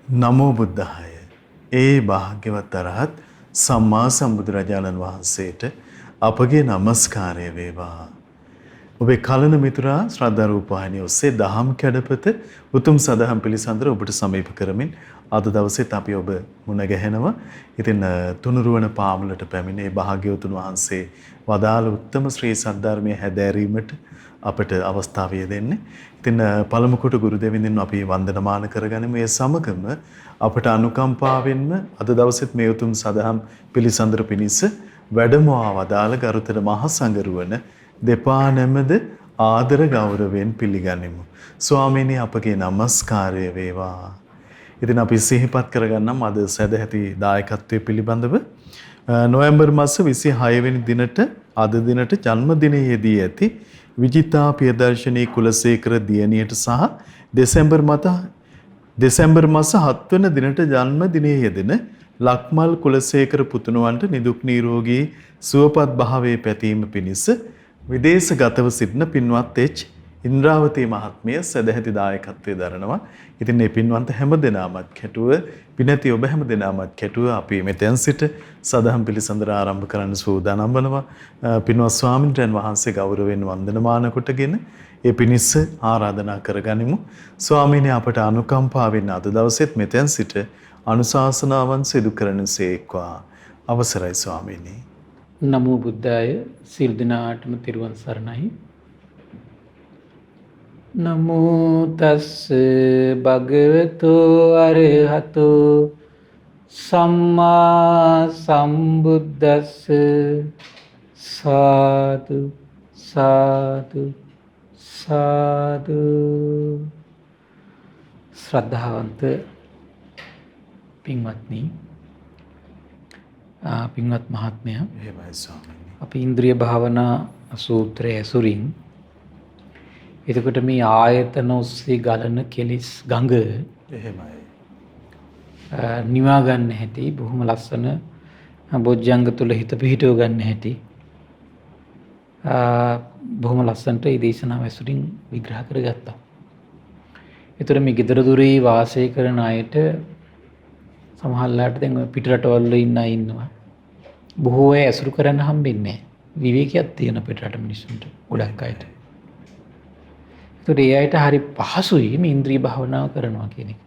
නමෝ බුද්ධාය. ඒ භාග්‍යවත් අරහත් සම්මා සම්බුදුරජාණන් වහන්සේට අපගේ নমස්කාරය වේවා. ඔබේ කලන මිතුරා ශ්‍රද්ධා රූපවාහිනිය ඔස්සේ දහම් කැඩපත උතුම් සදහම් පිළිසඳර ඔබට සමීප කරමින් අද දවසේත් අපි ඔබ මුණ ගැහෙනවා. ඉතින් තුනුරුවන පාමුලට පැමිණ ඒ භාග්‍යවතුන් වහන්සේ වදාළ උත්තම ශ්‍රී සද්ධර්මයේ හැදෑරීමට අපට අවස්ථාව දෙන්නේ. ඉතින් පළමු කොට ගුරු දෙවිඳුන් අපි වන්දනමාන කරගනිමු. ඒ සමගම අපට අනුකම්පාවෙන්ම අද දවසෙත් මේ උතුම් සදහම් පිළිසඳර පිණිස වැඩමවා වදාළ ගරුතර මහා සංඝරුවන දෙපා නැමද ආදර ගෞරවයෙන් පිළිගනිමු. ස්වාමීනි අපගේ নমස්කාරය වේවා. ඉතින් අපි සිහිපත් කරගන්නම් අද සදැහැති දායකත්වයේ පිළිබඳව නොවැම්බර් මාස 26 වෙනි දිනට අද දිනට ජන්මදිනයේදී ඇති විජිතා පියදර්ශනී කුලසේකර දියණියට සහ දෙසැම්බර් මාස 7 වෙනි දිනට ජන්මදිනයේ යෙදෙන ලක්මල් කුලසේකර පුතුණවන්ට නිදුක් නිරෝගී සුවපත් භාවයේ පැතීම පිණිස විදේශගතව සිටින පින්වත් එච් ඉන්ද්‍රාවතී මහත්මිය සදැහැති දායකත්වයේ දරනවා. ඉතින් මේ පින්වන්ත හැම දෙනාමත් කැටුව පිනැති ඔබ හැම දෙනාමත් කැටුව අපි මෙතෙන් සිට සදහම් පිළිසඳර ආරම්භ කරන්න සූදානම් වෙනවා. පින්වත් ස්වාමින්වයන් වහන්සේ ගෞරවයෙන් වන්දනමාන කොටගෙන ඒ පිණිස ආරාධනා කරගනිමු. ස්වාමීනි අපට අනුකම්පාවෙන් අද දවසෙත් මෙතෙන් සිට අනුශාසනාවන් සිදු කරනසේක්වා. අවසරයි ස්වාමීනි. නමෝ බුද්ධාය. සිල් දිනාටම තිරුවන් සරණයි. නමෝ තස් භගවතු අරහතෝ සම්මා සම්බුද්දස්ස සාදු සාදු සාදු. ශ්‍රද්ධාවන්ත පින්වත්නි, පින්වත් මහත්මයා, එහෙමයි ස්වාමීනි. අපි ඉන්ද්‍රිය භාවනා සූත්‍රය ඇසුරින් එතකොට මේ ආයතන ඔස්සේ ගලන කෙලිස් ගඟ එහෙමයි. නිවා ගන්න හැටි, බොහොම ලස්සන බොජ්ජංග තුල හිත පිහිටව ගන්න හැටි බොහොම ලස්සනට මේ දේශනාව ඇසුරින් විග්‍රහ කරගත්තා. ඒතර මේ ගෙදර දොරේ වාසය කරන අයට සමහරලාට දැන් පිට රටවල් වල ඉන්න අය ඉන්නවා. බොහෝ අය ඇසුරු කරන්න හම්බෙන්නේ නැහැ. විවේකයක් තියෙන පිට රට මිනිස්සුන්ට ගොඩක් අයට. ඒතර ඒ අයට හරි පහසුයි මේ ඉන්ද්‍රිය භාවනාව කරනවා කියන එක.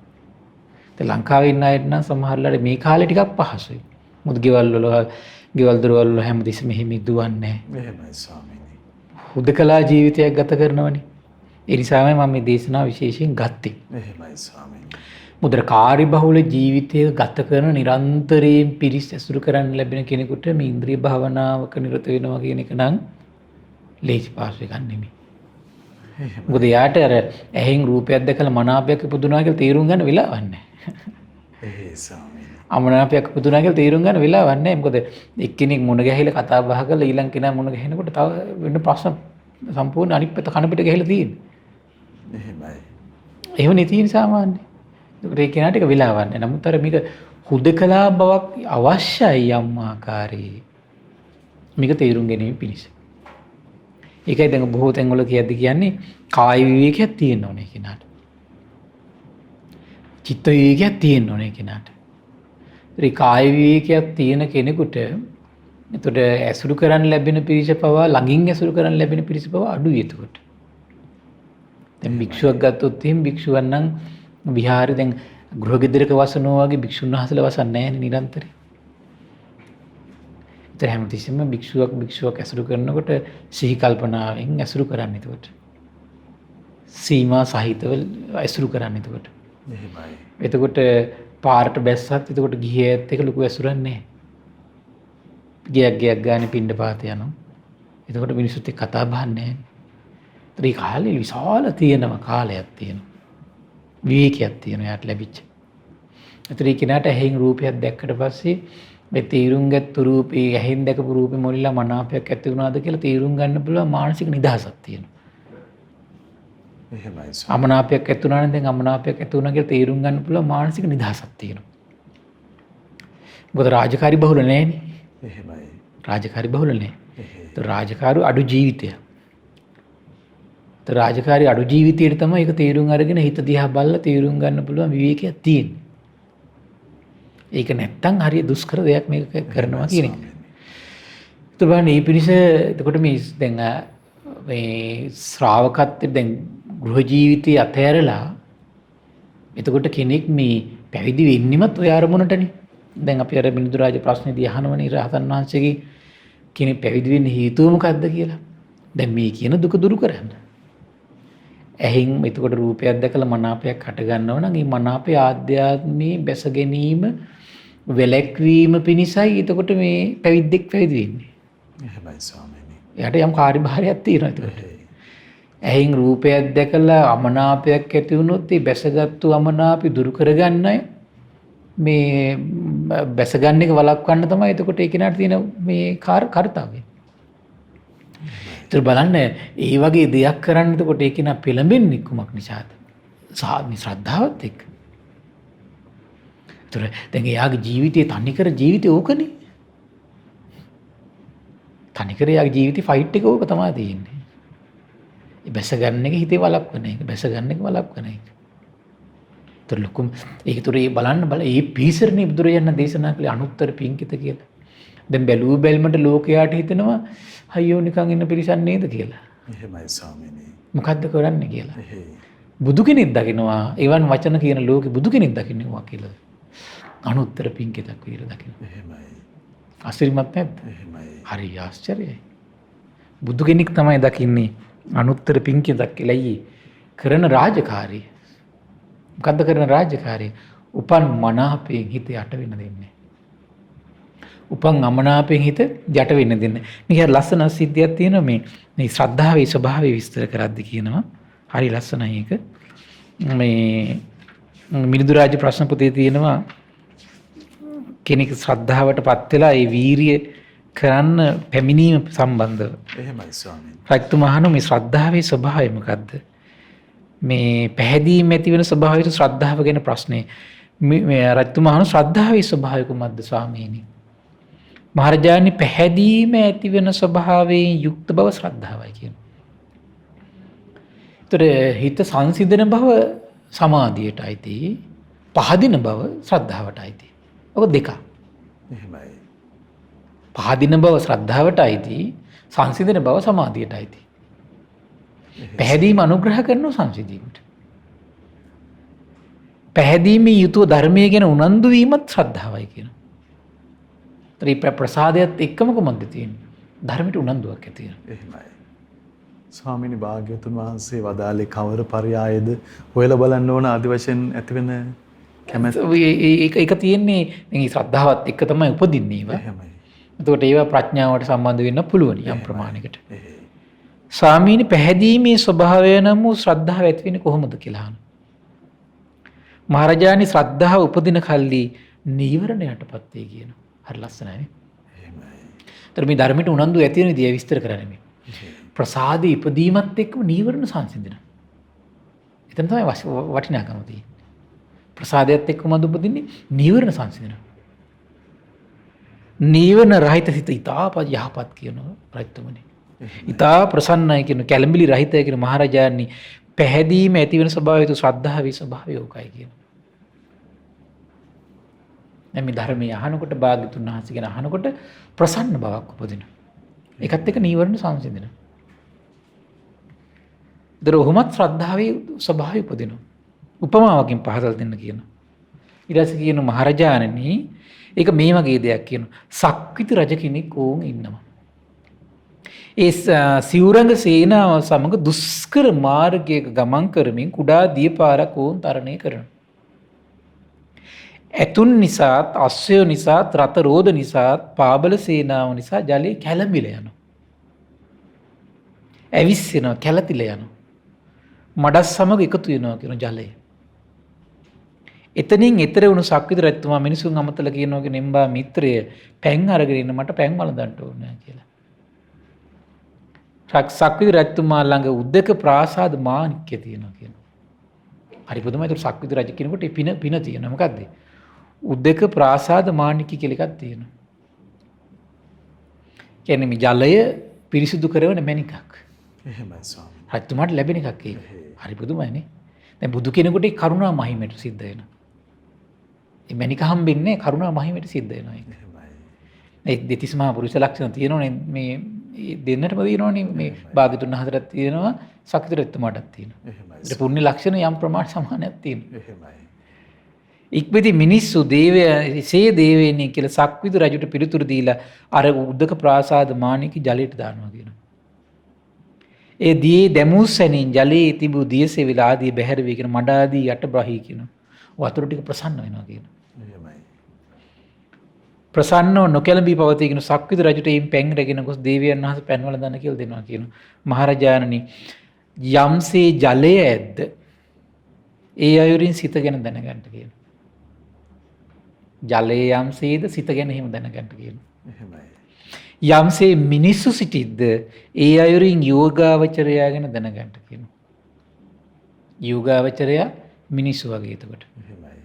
දැන් ලංකාවේ ඉන්න අයට නම් සමහරලාට මේ කාලේ ටිකක් පහසුයි. මොකද ගෙවල් දොරවල් වල හැමදෙස්සෙම මෙහෙම දුවන්නේ නැහැ. එහෙමයි ස්වාමීනි. හුදකලා ජීවිතයක් ගත කරනවනේ. ඒ නිසාමයි මම මේ දේශනාව විශේෂයෙන් ගත්තේ. එහෙමයි ස්වාමීනි. මුදර කාර්යබහුල ජීවිතය ගත කරන නිරන්තරයෙන් පිරිස් ඇසුරු කරන්න ලැබෙන කෙනෙකුට මේ ඉන්ද්‍රිය භාවනාවක නිරත වෙනවා කියන එක නම් ලේසි පාස් එකක් නෙමෙයි. මොකද යාට අර ඇහෙන් රූපයක් දැකලා මනාපයක් ඉපදුනා කියලා තීරුම් ගන්න වෙලාවක් නැහැ. ඒ ස්වාමීනි. අමනාපයක් ඉපදුනා කියලා තීරුම් ගන්න වෙලාවක් නැහැ. මොකද එක්කෙනෙක් මුණ ගැහිලා කතා බහ කරලා ඊළඟ කෙනා මුණ ගැහෙනකොට තව වෙන ප්‍රශ්න සම්පූර්ණ අනිත් පැත්ත කන පිට ගැහිලා තියෙන්නේ. එහෙමයි. එහෙමනේ තියෙන්නේ සාමාන්‍යයෙන්. ඒකට ඒ කෙනාට එක වෙලාවක් නැහැ. නමුත් අර මේක හුදකලා බවක් අවශ්‍යයි යම් ආකාරයේ. මේක තේරුම් ගැනීම පිණිස. ඒකයි දැන් බොහෝ තැන්වල කියන්නේ කාය විවේකයක් තියෙන්න ඕනේ කෙනාට. චිත්ත විවේකයක් තියෙන්න ඕනේ කෙනාට. ඒ කාය විවේකයක් තියෙන කෙනෙකුට එතකොට ඇසුරු කරන්න ලැබෙන පිරිස පවා ළඟින් ඇසුරු කරන්න ලැබෙන පිරිස පවා අඩුයි එතකොට. දැන් භික්ෂුවක් ගත්තොත් එහෙනම් භික්ෂුවන් නම් විහාරේ දැන් ගෘහ ගෙදරක වසනවා වගේ භික්ෂුන් වහන්සේලා වසන්නේ නැහැ නිරන්තරයෙන්. ඒතර හැමතිස්සෙම භික්ෂුවක් ඇසුරු කරනකොට සිහි කල්පනාවෙන් ඇසුරු කරන්න එතකොට. සීමා සහිතව ඇසුරු කරන්න එතකොට. එහෙමයි. එතකොට පාරට බැස්සත් එතකොට ගිහියත් එක ලොකු ඇසුරක් නැහැ. ගියක් ගානේ පින්න පාත යනවා. එතකොට මිනිස්සුත් එක්ක කතා බහන්නේ නැහැ. ඒතර ඒ කාලේ විශාල කාලයක් තියෙනවා. විවේකයක් තියෙනවා යාට ලැබිච්ච. ඒතර ඒ කෙනාට ඇහෙන් රූපයක් දැක්කට පස්සේ මේ තීරුම් ගත්තු රූපේ ඇහෙන් දැකපු රූපේ මොල්ලා මනාපයක් ඇති වුණාද කියලා තීරුම් ගන්න පුළුවන් මානසික නිදහසක් තියෙනවා. එහෙමයි. අමනාපයක් ඇති වුණා නම් දැන් අමනාපයක් ඇති වුණා කියලා තීරුම් ගන්න පුළුවන් මානසික නිදහසක් තියෙනවා. මොකද රාජකාරී බහුල නැහැනේ. එහෙමයි. රාජකාරී බහුල නැහැ. ඒතර රාජකාරී අඩු ජීවිතයක්. රාජකාරී අඩු ජීවිතයට තමයි ඒක තීරුම් අරගෙන හිත දිහා බලලා තීරුම් ගන්න පුළුවන් විවේකයක් තියෙන්නේ. ඒක නැත්තම් හරිය දුෂ්කර දෙයක් මේක කරනවා කියන එක. ඒත් බලන්න මේ පිරිස එතකොට මේ දැන් මේ ශ්‍රාවකත්වයෙන් දැන් ගෘහ ජීවිතය අතහැරලා එතකොට කෙනෙක් මේ පැවිදි වෙන්නෙමත් ඔය අරමුණටනේ. දැන් අපි අර මිනිඳු රාජ ප්‍රශ්නේදී අහනවනේ රහතන් වහන්සේගේ කෙනෙක් පැවිදි වෙන්න හේතුව මොකද්ද කියලා. දැන් මේ කියන දුක දුරු කරන්න. ඇහින් එතකොට රූපයක් දැකලා මනාපයක් හට ගන්නවා නම් මේ මනාපය ආධ්‍යාත්මී බැස ගැනීම වැළැක්වීම පිණිසයි එතකොට මේ පැවිද්දෙක් පැවිදි වෙන්නේ. එහෙමයි ස්වාමීනි. එයාට යම් කාර්යභාරයක් තියෙනවා එතකොට. ඇහින් රූපයක් දැකලා අමනාපයක් ඇති වුණොත් ඒ බැසගත්තු අමනාපි දුරු කරගන්නයි මේ බැසගන්න එක වළක්වන්න තමයි එතකොට ඒ කෙනාට තියෙන මේ කාර්යය. ඒතර බලන්න ඒ වගේ දෙයක් කරන්න එතකොට ඒ කෙනා පෙළඹෙන්නේ කුමක් නිසාද? ශ්‍රද්ධාවත් එක්ක. ඒතර දැන් එයාගේ ජීවිතයේ තනිකර ජීවිතේ ඕකනේ. තනිකර එයාගේ ජීවිතේ ෆයිට් එක ඕක තමයි තියෙන්නේ. ඒ බැස ගන්න එක හිතේ වළක්වන එක, බැස ගන්න එක වළක්වන එක. ඒතර ලොකුම ඒකතර ඒ බලන්න ඒ පීසරණේ බුදුරජාණන් දේශනා කළේ අනුත්තර පිංකිත කියලා. දැන් බැලූ බැල්මට ලෝකයාට හිතෙනවා අයියෝ නිකන් ඉන්න පිරිසක් නේද කියලා. එහෙමයි ස්වාමීනි. මොකද්ද කරන්නේ කියලා. බුදු කෙනෙක් දකිනවා එවන් වචන කියන ලෝකෙ බුදු කෙනෙක් දකින්නවා කියලා. අනුත්තර පිංකිතක් විදිහට දකිනවා. එහෙමයි. ආශ්චර්යමත් නැද්ද? එහෙමයි. හරි ආශ්චර්යයි. බුදු කෙනෙක් තමයි දකින්නේ අනුත්තර පිංකිතක් කියලා. ඊයේ කරන රාජකාරිය. මොකද්ද කරන රාජකාරිය? උපන් මනාපයෙන් හිත යට වෙන්න දෙන්නේ. උපන් අමනාපයෙන් හිත යට වෙන්න දෙන්නේ. මේක ලස්සන සිද්ධියක් තියෙනවා මේ ශ්‍රද්ධාවේ ස්වභාවය විස්තර කරද්දී කියනවා. හරි ලස්සනයි ඒක. මේ මිලිඳු රාජ ප්‍රශ්න පොතේ තියෙනවා කෙනෙක් ශ්‍රද්ධාවටපත් වෙලා ඒ වීරිය කරන්න පැමිණීම සම්බන්ධව. එහෙමයි ස්වාමීනි. රජතුමා අහනවා මේ ශ්‍රද්ධාවේ ස්වභාවය මොකද්ද? මේ පැහැදීම ඇති වෙන ස්වභාවයට ශ්‍රද්ධාව ගැන ප්‍රශ්නේ. මේ රජතුමා අහන ශ්‍රද්ධාවේ ස්වභාවය කුමක්ද ස්වාමීනි? මහරජාණන් පැහැදීම ඇති වෙන ස්වභාවයෙන් යුක්ත බව ශ්‍රද්ධාවයි කියනවා. ඒතර හිත සංසිඳන බව සමාධියට අයිති, පහදින බව ශ්‍රද්ධාවට අයිති. ඔක දෙක. එහෙමයි. පහදින බව ශ්‍රද්ධාවට අයිති, සංසිඳන බව සමාධියට අයිති. පැහැදීම අනුග්‍රහ කරනවා සංසිඳීමට. පැහැදීමේ යුතුව ධර්මයේ ගැන උනන්දු වීමත් ශ්‍රද්ධාවයි කියනවා. ත්‍රි ප්‍රසාදයට එක්කම කොමන්ද තියෙන්නේ? ධර්මයට උනන්දුවක් ඇති වෙනවා. එහෙමයි. ස්වාමීනි භාග්‍යවතුන් වහන්සේ වදාළේ කවර පරයායද හොයලා බලන්න ඕන ආදි වශයෙන් ඇති වෙන කැමැත්ත. ඒක තියෙන්නේ මේ ශ්‍රද්ධාවත් එක්ක තමයි උපදින්නේ ඒවා. එහෙමයි. එතකොට ඒවා ප්‍රඥාවට සම්බන්ධ වෙන්න පුළුවන් යම් ප්‍රමාණයකට. ස්වාමීනි පැහැදීමේ ස්වභාවය නම් වූ ශ්‍රද්ධාව ඇති වෙන්නේ කොහොමද කියලා අහනවා. මහරජාණන් ශ්‍රද්ධාව උපදින කල්ලි නීවරණයටපත් වේ කියනවා. හරි ලස්සනයි නේ. එහෙමයි. ඒතර මේ ධර්මයට උනන්දු ඇති වෙන විදිය විස්තර කරන්නේ මේ. ප්‍රසාදේ ඉපදීමත් එක්කම නීවරණ සංසිඳනවා. එතන තමයි වටිනාකම තියෙන්නේ. ප්‍රසාදයට එක්කම උපදින්නේ නීවරණ සංසිඳනවා. නීවරණ රහිත සිත ඉතාපත් යහපත් කියනවා රජතුමනි. ඉතා ප්‍රසන්නයි කියන කැළඹිලි රහිතයි කියන මහරජාණන් පැහැදීම ඇති වෙන ස්වභාවය තු ශ්‍රද්ධාවේ ස්වභාවය ඕකයි කියන. දැන් මේ ධර්මයේ අහනකොට භාග්‍යතුන් වහන්සේ ගැන අහනකොට ප්‍රසන්න බවක් උපදිනවා. ඒකත් එක්ක නීවරණ සංසිඳනවා. දරොහොමත් ශ්‍රද්ධාවේ ස්වභාවය උපදිනවා. උපමාවකින් පහදලා දෙන්න කියනවා. ඊට පස්සේ කියන මහරජාණනි ඒක මේ වගේ දෙයක් කියනවා. සක්විති රජ කෙනෙක් ඕන් ඉන්නවා. ඒ සිවුරඟ සේනාව සමග දුෂ්කර මාර්ගයක ගමන් කරමින් කුඩා දියපාරක් ඕන් තරණය කරනවා. ඇතුන් නිසාත් අශ්වයෝ නිසාත් රත රෝද නිසාත් පාබල සේනාව නිසා ජලය කැළඹිලා යනවා. ඇවිස්සෙනවා කැළතිලා යනවා. මඩස් සමග එකතු වෙනවා කියන ජලය. එතනින් එතර වුණු සක්විති රජතුමා මිනිසුන් අමතලා කියනවා කියන එම්බා මිත්‍රය පැන් අරගෙන ඉන්න මට පැන් වළඳන්න ඕනේ කියලා. සක්විති රජතුමා ළඟ උද්දක ප්‍රාසාද මාණික්‍ය තියෙනවා කියනවා. හරි පුදුමයි. ඒක සක්විති රජ කෙනෙකුට පින තියෙනවා. මොකද්ද? උද්දක ප්‍රාසාද මාණික්‍ය කියලා එකක් තියෙනවා. කියන්නේ මේ ජලය පිරිසිදු කරන මණිකක්. එහෙමයි ස්වාමී. රජතුමාට ලැබෙන එකක් ඒක. හරි පුදුමයි නේ. දැන් බුදු කෙනෙකුට කරුණා මහිමයට සිද්ධ වෙනවා. මණික හම්බෙන්නේ කරුණා මහිමයට සිද්ධ වෙනවා ඒක. ඒ දෙතිස් මහා පුරුෂ ලක්ෂණ තියෙනවනේ මේ දෙන්නටම තියෙනවනේ මේ භාග්‍යතුන් හතරක් තියෙනවා සක්විති රජතුමාටත් තියෙනවා. ඒ පුණ්‍ය ලක්ෂණ යම් ප්‍රමාණ සමානයක් තියෙනවා. එහෙමයි. ඉක්බිති මිනිස්සු දේවයන්සේ දේවයන්ි කියලා සක්විති රජුට පිළිතුරු දීලා අර උද්දක ප්‍රාසාද මාණික ජලයට දානවා කියනවා. ඒ දියේ දැමුස්සෙනින් ජලයේ තිබූ දියසෙවිල ආදී බැහැර වී කියන මඩ ආදී යට බ්‍රහී කියනවා. වතුර ටික ප්‍රසන්න වෙනවා කියනවා. එහෙමයි. ප්‍රසන්නව නොකැළඹී පවතී කියන සක්විති රජුට එයින් පැන් රැගෙන ගොස් දේවයන් වහන්සේ පැන්වල දාන කියලා දෙනවා කියනවා. මහරජාණනි යම්සේ ජලය ඇද්ද ඒ අයුරින් සිත ගැන දැනගන්න කියනවා. ජලයේ යම්සේද සිත ගැන එහෙම දැනගන්න කියනවා. එහෙමයි. යම්සේ මිනිස්සු සිටිද්ද ඒ අයුරින් යෝගාවචරයා ගැන දැනගන්න කියනවා. යෝගාවචරයා මිනිස්සු වගේ එතකොට. එහෙමයි.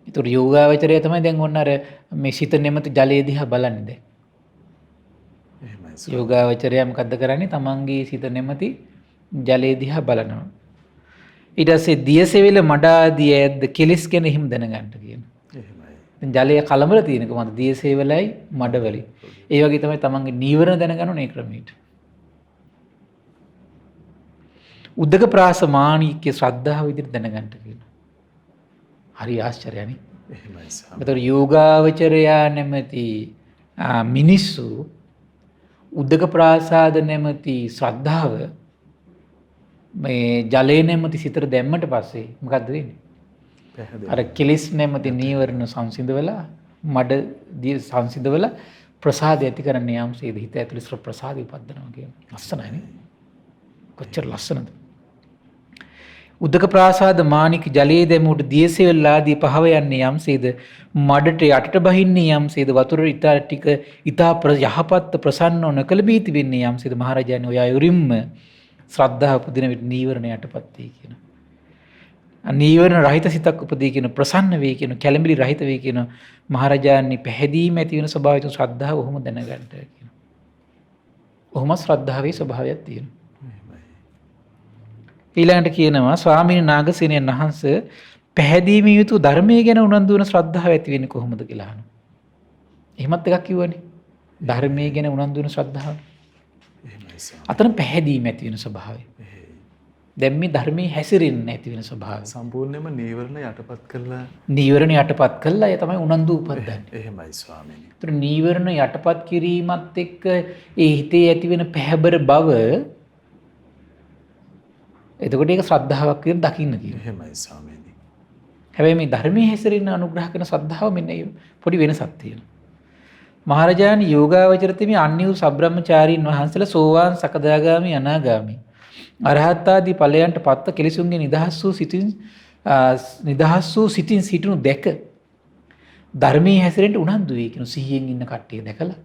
ඒතර යෝගාවචරයා තමයි දැන් ඔන්න අර මේ සිත නැමැති ජලයේ දිහා බලන්නේ දැන්. එහෙමයි. යෝගාවචරයා මොකද්ද කරන්නේ? තමන්ගේ සිත නැමැති ජලයේ දිහා බලනවා. ඊට පස්සේ දියසෙවිල මඩ ආදී ඇද්ද කෙලස් ගැන එහෙම දැනගන්න කියනවා. එහෙමයි. ජලය කලඹල තියෙන කොහොමද? දියසෙවිලයි මඩවලයි. ඒ වගේ තමයි තමන්ගේ නීවරණ දැනගන්න ඕනේ ක්‍රමයට. උද්දක ප්‍රාස මාණික්‍ය ශ්‍රද්ධාව විදිහට දැනගන්න කියනවා. හරි ආශ්චර්යනේ. එහෙමයි. ඒතර යෝගාවචරයා නැමැති මිනිස්සු උද්දක ප්‍රාසාද නැමැති ශ්‍රද්ධාව මේ ජලය නැමැති සිතට දැම්මට පස්සේ මොකද්ද වෙන්නේ? අර කෙලිස් නැමැති නීවරණ සංසිඳවලා මඩ සංසිඳවලා ප්‍රසාදය ඇති කරන්නේ යම්සේද හිත ඇතුළේ ප්‍රසාදය උපදිනවා කියන්නේ. ලස්සනයි නේ. කොච්චර ලස්සනද? උද්දක ප්‍රාසාද මාණික ජලයේ දැමුට දියසෙවල් ආදී පහව යන්නේ යම්සේද මඩට යටට බහින්නේ යම්සේද වතුර ඊට ටික ඊට යහපත් ප්‍රසන්නව නොකල බීති වෙන්නේ යම්සේද මහරජාණන් ඔය අයුරින්ම ශ්‍රද්ධාව උපදින විට නීවරණ යටපත් වේ කියන. නීවරණ රහිත සිතක් උපදී කියන ප්‍රසන්න වේ කියන කැළඹිලි රහිත වේ කියන මහරජාණන් පැහැදීම ඇති වෙන ස්වභාවයෙන් ශ්‍රද්ධාව ඔහොම දැනගන්න කියන. ඔහොම ශ්‍රද්ධාවේ ස්වභාවයක් තියෙනවා. ඊළඟට කියනවා ස්වාමීන් නාගසේනයන් වහන්සේ පැහැදීම යුතු ධර්මයේ ගැන උනන්දු වෙන ශ්‍රද්ධාව ඇති වෙන්නේ කොහොමද කියලා අහනවා. එහෙමත් එකක් කිව්වනේ. ධර්මයේ ගැන උනන්දු වෙන ශ්‍රද්ධාව. අතන පැහැදීම ඇති වෙන ස්වභාවය. දැන් මේ ධර්මයේ හැසිරෙන්නේ නැති වෙන ස්වභාවය. සම්පූර්ණයෙන්ම නීවරණ යටපත් කළා. නීවරණ යටපත් කළා ඒ තමයි උනන්දු උපදින්නේ. එහෙමයි ස්වාමීනි. ඒතර නීවරණ යටපත් කිරීමත් එක්ක ඒ හිතේ ඇති වෙන පැහැබර බව එතකොට ඒක ශ්‍රද්ධාවක් කියලා දකින්න කියනවා. එහෙමයි ස්වාමීනි. හැබැයි මේ ධර්මයේ හැසිරෙන අනුග්‍රහ කරන ශ්‍රද්ධාව මෙන්න පොඩි වෙනසක් තියෙනවා. මහරජාණන් යෝගාවචරතෙමි අන්‍ය වූ සබ්‍රහ්මචාරීන් වහන්සේලා සෝවාන් සකදාගාමි අනාගාමි අරහත් ආදී ඵලයන්ට පත්ත කෙලිසුන්ගේ නිදහස් වූ සිතින් සිටිනු දැක ධර්මයේ හැසිරෙන්න උනන්දු වේ කියන සිහියෙන් ඉන්න කට්ටිය දැකලා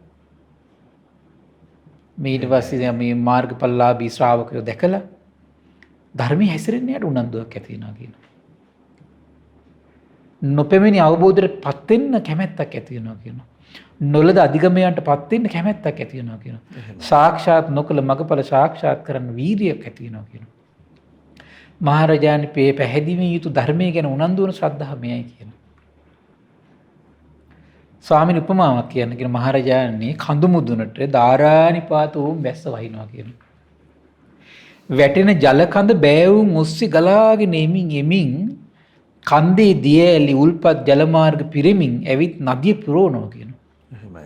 මේ ඊට පස්සේ මේ මාර්ගඵලලාභී ශ්‍රාවකයෝ දැකලා ධර්මයේ හැසිරෙන්න යට උනන්දුවක් ඇති වෙනවා කියනවා. නොපෙමිනි අවබෝධයට පත් වෙන්න කැමැත්තක් ඇති වෙනවා කියනවා. නොලද අධිගමයන්ට පත් වෙන්න කැමැත්තක් ඇති වෙනවා කියනවා. සාක්ෂාත් නොකළ මගඵල සාක්ෂාත් කරන්න වීරියක් ඇති වෙනවා කියනවා. මහරජාණන් පැහැදිලිව යුතු ධර්මයේ ගැන උනන්දු වන ශ්‍රද්ධාව මෙයයි කියනවා. ස්වාමීන් උපමාවක් කියන්න කියන මහරජාණන් කඳු මුදුනට ධාරානිපාත වූ වැස්ස වහිනවා කියනවා. වැටෙන ජල කඳ බෑවුම් ඔස්සේ ගලාගෙන එමින් කන්දේ දිය ඇලි උල්පත් ජල මාර්ග පිරෙමින් ඇවිත් නදිය පුරවනවා කියනවා. එහෙමයි.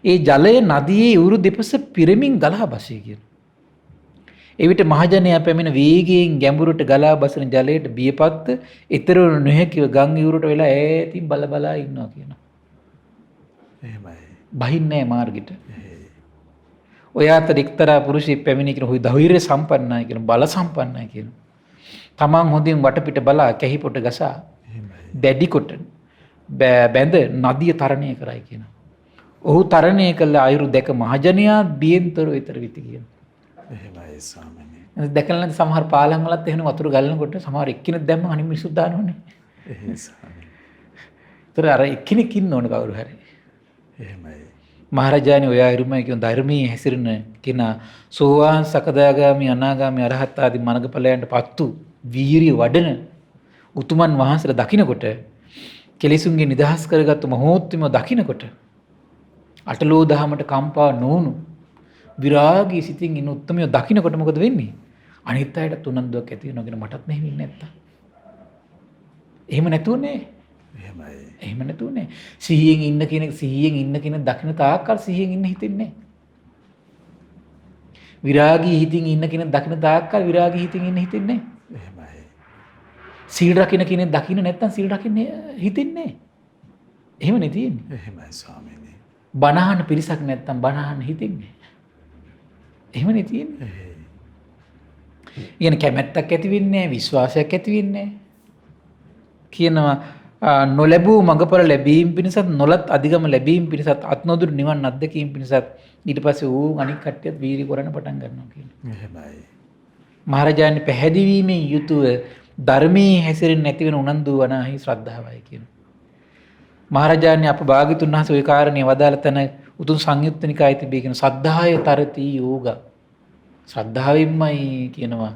ඒ ජලය නදියේ උරු දෙපස පිරෙමින් ගලා බසී කියනවා. එවිට මහජනයා පැමිණ වේගයෙන් ගැඹුරට ගලා බසන ජලයට බියපත් ඊතර නොහැකිව ගම් ඉවුරට වෙලා ඈතින් බලා ඉන්නවා කියනවා. එහෙමයි. බහින්නේ මාර්ගෙට. ඔය අතර එක්තරා පුරුෂයෙක් පැමිණ කියන හොයි ධෛර්ය සම්පන්නයි කියන බල සම්පන්නයි කියන. තමන් හොඳින් වටපිට බලා කැහි පොට ගසා දැඩි කොට බැඳ නදිය තරණය කරයි කියන. ඔහු තරණය කළ අයුරු දැක මහජනයා බියෙන්තර විතර විති කියන. එහෙමයි ස්වාමීනි. දැකලා නැති සමහර පාලම් වලත් එහෙම වතුර ගලනකොට සමහර එක්කිනෙක් දැම්ම අනිත් මිනිස්සු දානවනේ. එහෙයි ස්වාමීනි. ඒතර අර එක්කිනෙක් ඉන්න ඕන කවුරු හරි. එහෙමයි. මහරජාණන් ඔය අයුරුමයි කියන ධර්මයේ හැසිරෙන කෙනා සෝවාන් සකදාගාමි අනාගාමි අරහත් ආදී මාර්ගඵලයන්ට පත්තු වීරිය වඩන උතුමන් වහන්සේලා දකින්නකොට කෙලෙසුන්ගේ නිදහස් කරගත්තු මොහොතේම දකින්නකොට අටලෝ දහමට කම්පා නොවුණු විරාගී සිතින් ඉන්න උත්තරමිය දකින්නකොට මොකද වෙන්නේ? අනිත් අයට තුනන්දුවක් ඇති වෙනවගෙන මටත් මෙහෙම ඉන්නේ නැත්තම්. එහෙම නැතුනේ. එහෙමයි. එහෙම නැතුනේ. සිහියෙන් ඉන්න කෙනෙක් දකින්න තාක්කල් සිහියෙන් ඉන්න හිතෙන්නේ නැහැ. විරාගී හිතින් ඉන්න කෙනෙක් දකින්න තාක්කල් විරාගී හිතින් ඉන්න හිතෙන්නේ නැහැ. එහෙමයි. සීල් රකින්න කෙනෙක් දකින්න නැත්තම් සීල් රකින්න හිතෙන්නේ නැහැ. එහෙමනේ තියෙන්නේ. එහෙමයි ස්වාමීනි. බණහන පිරිසක් නැත්තම් බණහන හිතෙන්නේ නැහැ. එහෙමනේ තියෙන්නේ. කියන කැමැත්තක් ඇති වෙන්නේ නැහැ, විශ්වාසයක් ඇති වෙන්නේ නැහැ. කියනවා නොලැබූ මඟඵල ලැබීම පිණිසත් නොලත් අධිගම ලැබීම පිණිසත් අත් නොදුරු නිවන් අත්දැකීම පිණිසත් ඊට පස්සේ ඌ අනික් කට්ටියත් වීර්ය කරන්න පටන් ගන්නවා කියනවා. එහෙමයි. මහරජාණන් පැහැදිවීමෙන් යුතුව ධර්මයේ හැසිරෙන්නේ නැති වෙන උනන්දු වනාහි ශ්‍රද්ධාවයි කියනවා. මහරජාණන් අප භාග්‍යතුන් වහන්සේ ওই කාරණේ වදාළ තැන උතුම් සංයුත්ත නිකායේ තිබී කියන සද්ධාය තරති යෝග. ශ්‍රද්ධාවෙන්මයි කියනවා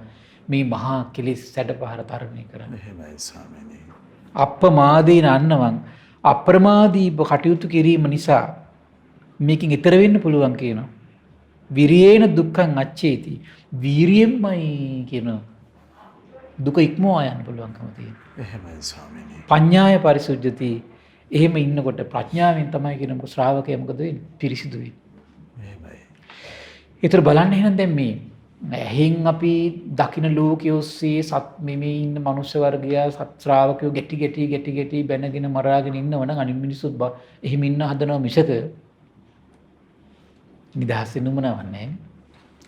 මේ මහා කෙලෙස් සැඩපහර තරණය කරන්නේ. එහෙමයි ස්වාමීනි. අප්‍රමාදීන අන්නවන් අප්‍රමාදීව කටයුතු කිරීම නිසා මේකෙන් ඈතර වෙන්න පුළුවන් කියනවා. විරියේන දුක්ඛං අච්චේති. වීරියෙන්මයි කියනවා දුක ඉක්මවා යන්න පුළුවන්කම තියෙනවා. එහෙමයි ස්වාමීනි. පඤ්ඤාය පරිසුද්ධති. එහෙම ඉන්නකොට ප්‍රඥාවෙන් තමයි කියනකො ශ්‍රාවකයා මොකද වෙන්නේ? පිරිසිදු වෙන්නේ. එහෙමයි. ඒතර බලන්න එහෙනම් දැන් මේ ඇහෙන් අපි දකින ලෝකයේ ඔස්සේ සත් මේ ඉන්න මනුෂ්‍ය වර්ගයා සත් ශ්‍රාවකයෝ ගැටි බැනගෙන මරාගෙන ඉන්නවනම් අනිත් මිනිස්සුත් එහෙම ඉන්න හදනවා මිසක නිදහස් වෙනුම නවන්නේ.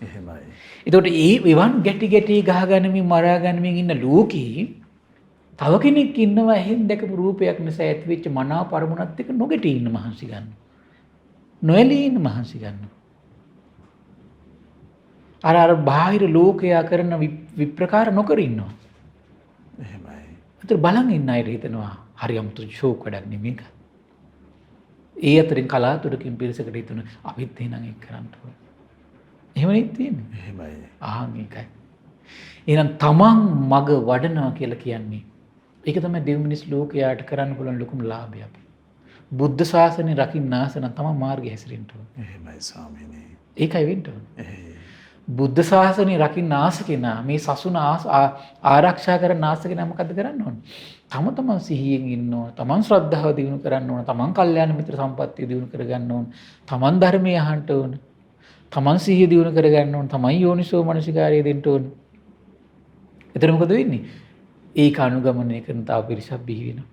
එහෙමයි. ඒතකොට එවන් ගැටි ගහගනිමින් මරාගනිමින් ඉන්න ලෝකේ තව කෙනෙක් ඉන්නවා එහෙන් දැකපු රූපයක් නිසා ඇතිවෙච්ච මනාව පරමුණත් එක්ක නොගැටි ඉන්න මහන්සි ගන්න. නොඇලී ඉන්න මහන්සි ගන්න. අර බාහිර ලෝකයා කරන විප්‍රකාර නොකර ඉන්නවා. එහෙමයි. ඒතර බලන් ඉන්න අයට හිතනවා හරි අමුතු ෂෝක් වැඩක් නෙමේක. ඒ අතරින් කලාතුරකින් පිරිසකට හිතුන අපිත් එහෙනම් ඒක කරන්න ඕන. එහෙමනේ තියෙන්නේ. එහෙමයි. ඒකයි. එහෙනම් තමන් මග වඩනවා කියලා කියන්නේ ඒක තමයි දෙව් මිනිස් ලෝකයාට කරන්න පුළුවන් ලොකුම ලාභය. බුද්ධ ශාසනය රකින්න ආස නම් තමන් මාර්ගය හැසිරෙන්න ඕන. එහෙමයි ස්වාමීනි. ඒකයි වෙන්න ඕන. බුද්ධ ශාසනය රකින්න ආස කෙනා මේ සසුන ආරක්ෂා කරන්න ආස කෙනා මොකද්ද කරන්න ඕන? තමන් සිහියෙන් ඉන්න ඕන. තමන් ශ්‍රද්ධාව දිනු කරන්න ඕන. තමන් කල්යාණ මිත්‍ර සම්පත්තිය දිනු කරගන්න ඕන. තමන් ධර්මය අහන්න ඕන. තමන් සිහිය දිනු කරගන්න ඕන. තමන් යෝනිසෝ මනසිකාරය දෙන්න ඕන. එතන මොකද වෙන්නේ? ඒක අනුගමනය කරන තව පිරිසක් බිහි වෙනවා.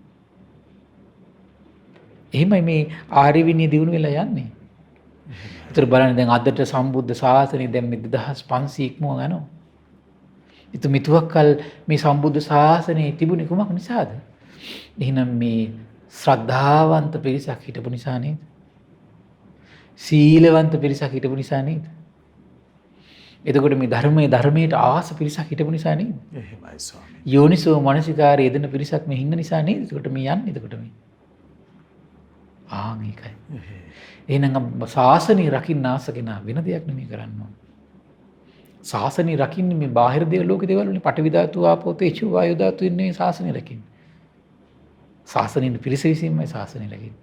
එහෙමයි මේ ආර්ය විනය දිනු වෙලා යන්නේ. ඒතර බලන්න දැන් අදට සම්බුද්ධ ශාසනය දැන් 2500 ඉක්මව යනවා. ඊට මිතුවක්කල් මේ සම්බුද්ධ ශාසනය තිබුණේ කුමක් නිසාද? එහෙනම් මේ ශ්‍රද්ධාවන්ත පිරිසක් හිටපු නිසා නේද? සීලවන්ත පිරිසක් හිටපු නිසා නේද? එතකොට මේ ධර්මයට ආස පිරිසක් හිටපු නිසා නේද? එහෙමයි ස්වාමී. යෝනිසෝ මනසිකාරය යෙදෙන පිරිසක් මේ හින්න නිසා නේද? එතකොට මේ යන්නේ එතකොට මේ. ඒකයි. එහෙනම් ශාසනය රකින්න ආස කෙනා වෙන දෙයක් නෙමෙයි කරන්න ඕන. ශාසනය රකින්නේ මේ බාහිර දේවල් ලෝක දේවල් වලින් පටවි ධාතු ආපෝ තේජෝ වායු ධාතු ඉන්නේ ශාසනය රකින්නේ. ශාසනයේ පිරිස විසින්මයි ශාසනය රකින්නේ.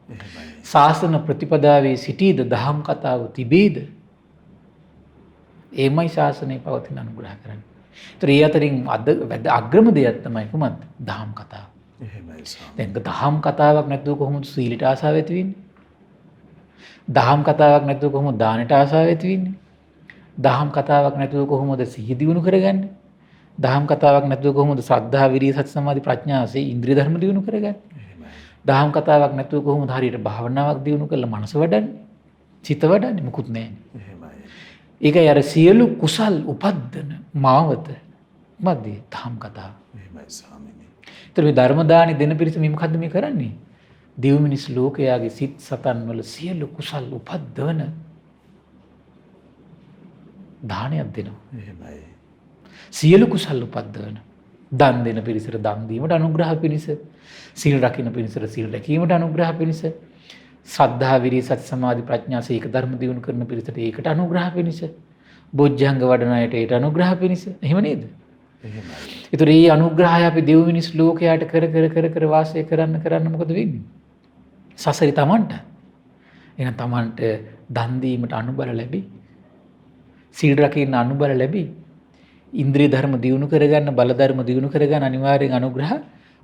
එහෙමයි. ශාසන ප්‍රතිපදාවේ සිටීද දහම් කතාව තිබේද? ඒමයි ශාසනය පවතින අනුග්‍රහ කරන්නේ. ඒතර ඒ අතරින් අග්‍රම දෙයක් තමයි කුමක්ද? දහම් කතාව. එහෙමයි ස්වාමී. දැන් දහම් කතාවක් නැතුව කොහොමද සීලයට ආසාව ඇති වෙන්නේ? දහම් කතාවක් නැතුව කොහොමද දානට ආසාව ඇති වෙන්නේ? දහම් කතාවක් නැතුව කොහොමද සිහිය දියුණු කරගන්නේ? දහම් කතාවක් නැතුව කොහොමද ශ්‍රද්ධා විරිය සති සමාධි ප්‍රඥාසේ ඉන්ද්‍රිය ධර්ම දියුණු කරගන්නේ? දහම් කතාවක් නැතුව කොහොමද හරියට භාවනාවක් දියුණු කරලා මනස වඩන්නේ? චිත වඩන්නේ? මුකුත් නැහැ. එහෙමයි. ඒකයි අර සියලු කුසල් උපද්දන මාවත මැදේ දහම් කතාව. එහෙමයි ස්වාමීනි. ඒතර මේ ධර්ම දානි දෙන පිරිස මේ මොකද්ද මේ කරන්නේ? දෙව් මිනිස් ලෝකයාගේ සිත් සතන් වල සියලු කුසල් උපද්දවන දානයක් දෙනවා. එහෙමයි. සියලු කුසල් උපද්දවන දන් දෙන පිරිසට දන් දීමට අනුග්‍රහ පිණිස, සීල් රකින්න පිරිසට සීල් රැකීමට අනුග්‍රහ පිණිස, ශ්‍රද්ධා විරිය සති සමාධි ප්‍රඥා සීක ධර්ම දියුණු කරන පිරිසට ඒකට අනුග්‍රහ පිණිස, බොජ්ජංග වඩන අයට ඒට අනුග්‍රහ පිණිස. එහෙම නේද? එහෙමයි. ඒතර මේ අනුග්‍රහය අපි දෙව් මිනිස් ලෝකයට කර වාසය කරන්න මොකද වෙන්නේ? සසරි තමන්ට. එහෙනම් තමන්ට දන් දීමට අනුබල ලැබි. සීල් රකින්න අනුබල ලැබි. ඉන්ද්‍රිය ධර්ම දියුණු කරගන්න, බල ධර්ම දියුණු කරගන්න අනිවාර්යෙන්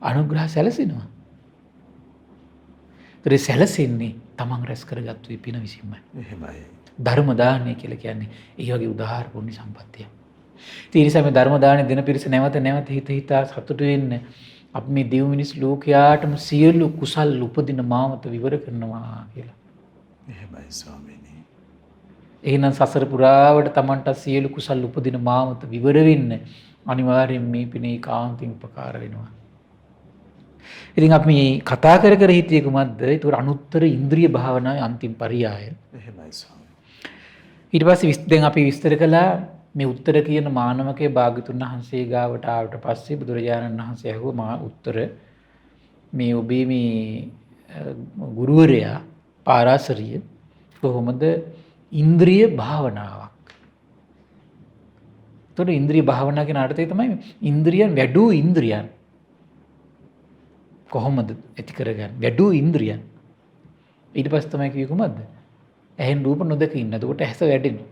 අනුග්‍රහ සැලසෙනවා. ඒතර සැලසෙන්නේ තමන් රැස් කරගත්තු පින විසින්මයි. එහෙමයි. ධර්ම දානය කියලා කියන්නේ ඒ වගේ උදාාර පුණ්‍ය සම්පත්තිය. ඒ නිසා මේ ධර්ම දානය දෙන පිරිස නැවත හිතා සතුටු වෙන්න අපි මේ දෙව් මිනිස් ලෝකයාටම සියලු කුසල් උපදින මාවත විවර කරනවා කියලා. එහෙමයි ස්වාමීනි. එහෙනම් සසර පුරාවට Tamanට සියලු කුසල් උපදින මාවත විවර වෙන්න අනිවාර්යෙන් මේ පිනේ කාන්තින් උපකාර වෙනවා. ඉතින් අපි කතා කර හිටියේ කුමක්ද? ඒක අනුත්තර ඉන්ද්‍රිය භාවනාවේ අන්තිම පරියාය. එහෙමයි ස්වාමීනි. ඊට පස්සේ දැන් අපි විස්තර කළා මේ උත්තර කියන මානවකයේ භාග්‍යතුන් වහන්සේ ගාවට ආවට පස්සේ බුදුරජාණන් වහන්සේ ඇහුවා මා උත්තර මේ ඔබේ මේ ගුරුවරයා පාරාසරිය කොහොමද ඉන්ද්‍රිය භාවනාවක්. එතකොට ඉන්ද්‍රිය භාවනාව කියන අර්ථය තමයි ඉන්ද්‍රියන් වැඩූ ඉන්ද්‍රියන් කොහොමද ඇති කරගන්නේ? වැඩූ ඉන්ද්‍රියන්. ඊට පස්සේ තමයි කිව්වේ කොහොමද? ඇහෙන් රූප නොදක ඉන්න. එතකොට ඇස වැඩෙනවා.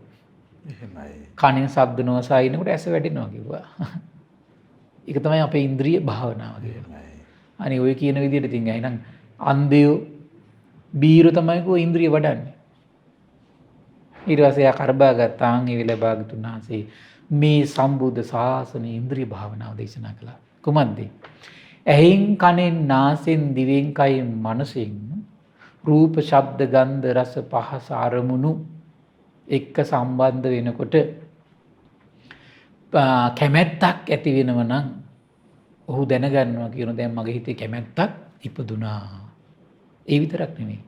එහෙමයි. කනින් ශබ්ද නොසා ඉන්නකොට ඇස වැඩෙනවා කිව්වා. ඒක තමයි අපේ ඉන්ද්‍රිය භාවනාව කියන්නේ. අනේ ඔය කියන විදිහට ඉතින් එහෙනම් අන්ධයෝ බීරු තමයි කෝ ඉන්ද්‍රිය වඩන්නේ. ඊට පස්සේ ආ කරබා ගත්තාන් ඒ වෙලාව භාගතුන් වහන්සේ මේ සම්බුද්ධ ශාසනයේ ඉන්ද්‍රිය භාවනාව දේශනා කළා. කුමක්ද? ඇහෙන් කනෙන් නාසෙන් දිවෙන් කයෙන් මනසෙන් රූප ශබ්ද ගන්ධ රස පහස අරමුණු එක්ක සම්බන්ධ වෙනකොට කැමැත්තක් ඇති වෙනව නම් ඔහු දැනගන්නවා කියන දැන් මගේ හිතේ කැමැත්තක් ඉපදුනා. ඒ විතරක් නෙමෙයි.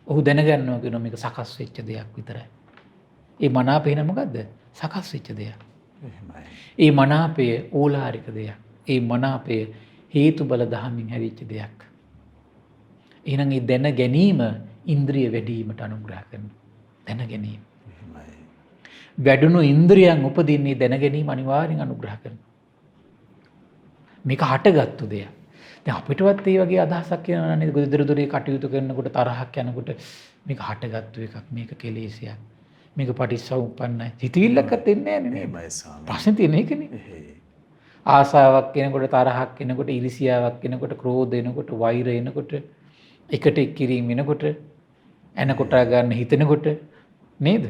ඔහු දැනගන්නවා කියන මේක සකස් වෙච්ච දෙයක් විතරයි. ඒ මනාපය න මොකද්ද? සකස් වෙච්ච දෙයක්. එහෙමයි. ඒ මනාපය ඕලාරික දෙයක්. ඒ මනාපය හේතු බල දහමින් හැදිච්ච දෙයක්. එහෙනම් මේ දැන ගැනීම ඉන්ද්‍රිය වැඩිවීමට අනුග්‍රහ කරනවා. දැන ගැනීම. වැඩුණු ඉන්ද්‍රියන් උපදින්නේ දැන ගැනීම අනිවාර්යෙන් අනුග්‍රහ කරනවා. මේක හටගත්තු දෙයක්. දැන් අපිටවත් ඒ වගේ අදහසක් කියනවා නේද? ගොඩදර දොරේ කටයුතු කරනකොට තරහක් යනකොට මේක හටගත්තු එකක්. මේක කෙලෙසයක්. මේක පටිච්චසමුප්පන්නයි. හිතවිල්ලක්වත් එන්නේ නැහැ නේ. එහෙමයි ස්වාමීනි. ප්‍රශ්නේ තියෙන්නේ ඒකනේ. ආසාවක් කෙනකොට තරහක් කෙනකොට ඉරිසියාවක් කෙනකොට ක්‍රෝධ එනකොට වෛර එනකොට එකට එක්කිරීම වෙනකොට එනකොට ගන්න හිතෙනකොට නේද?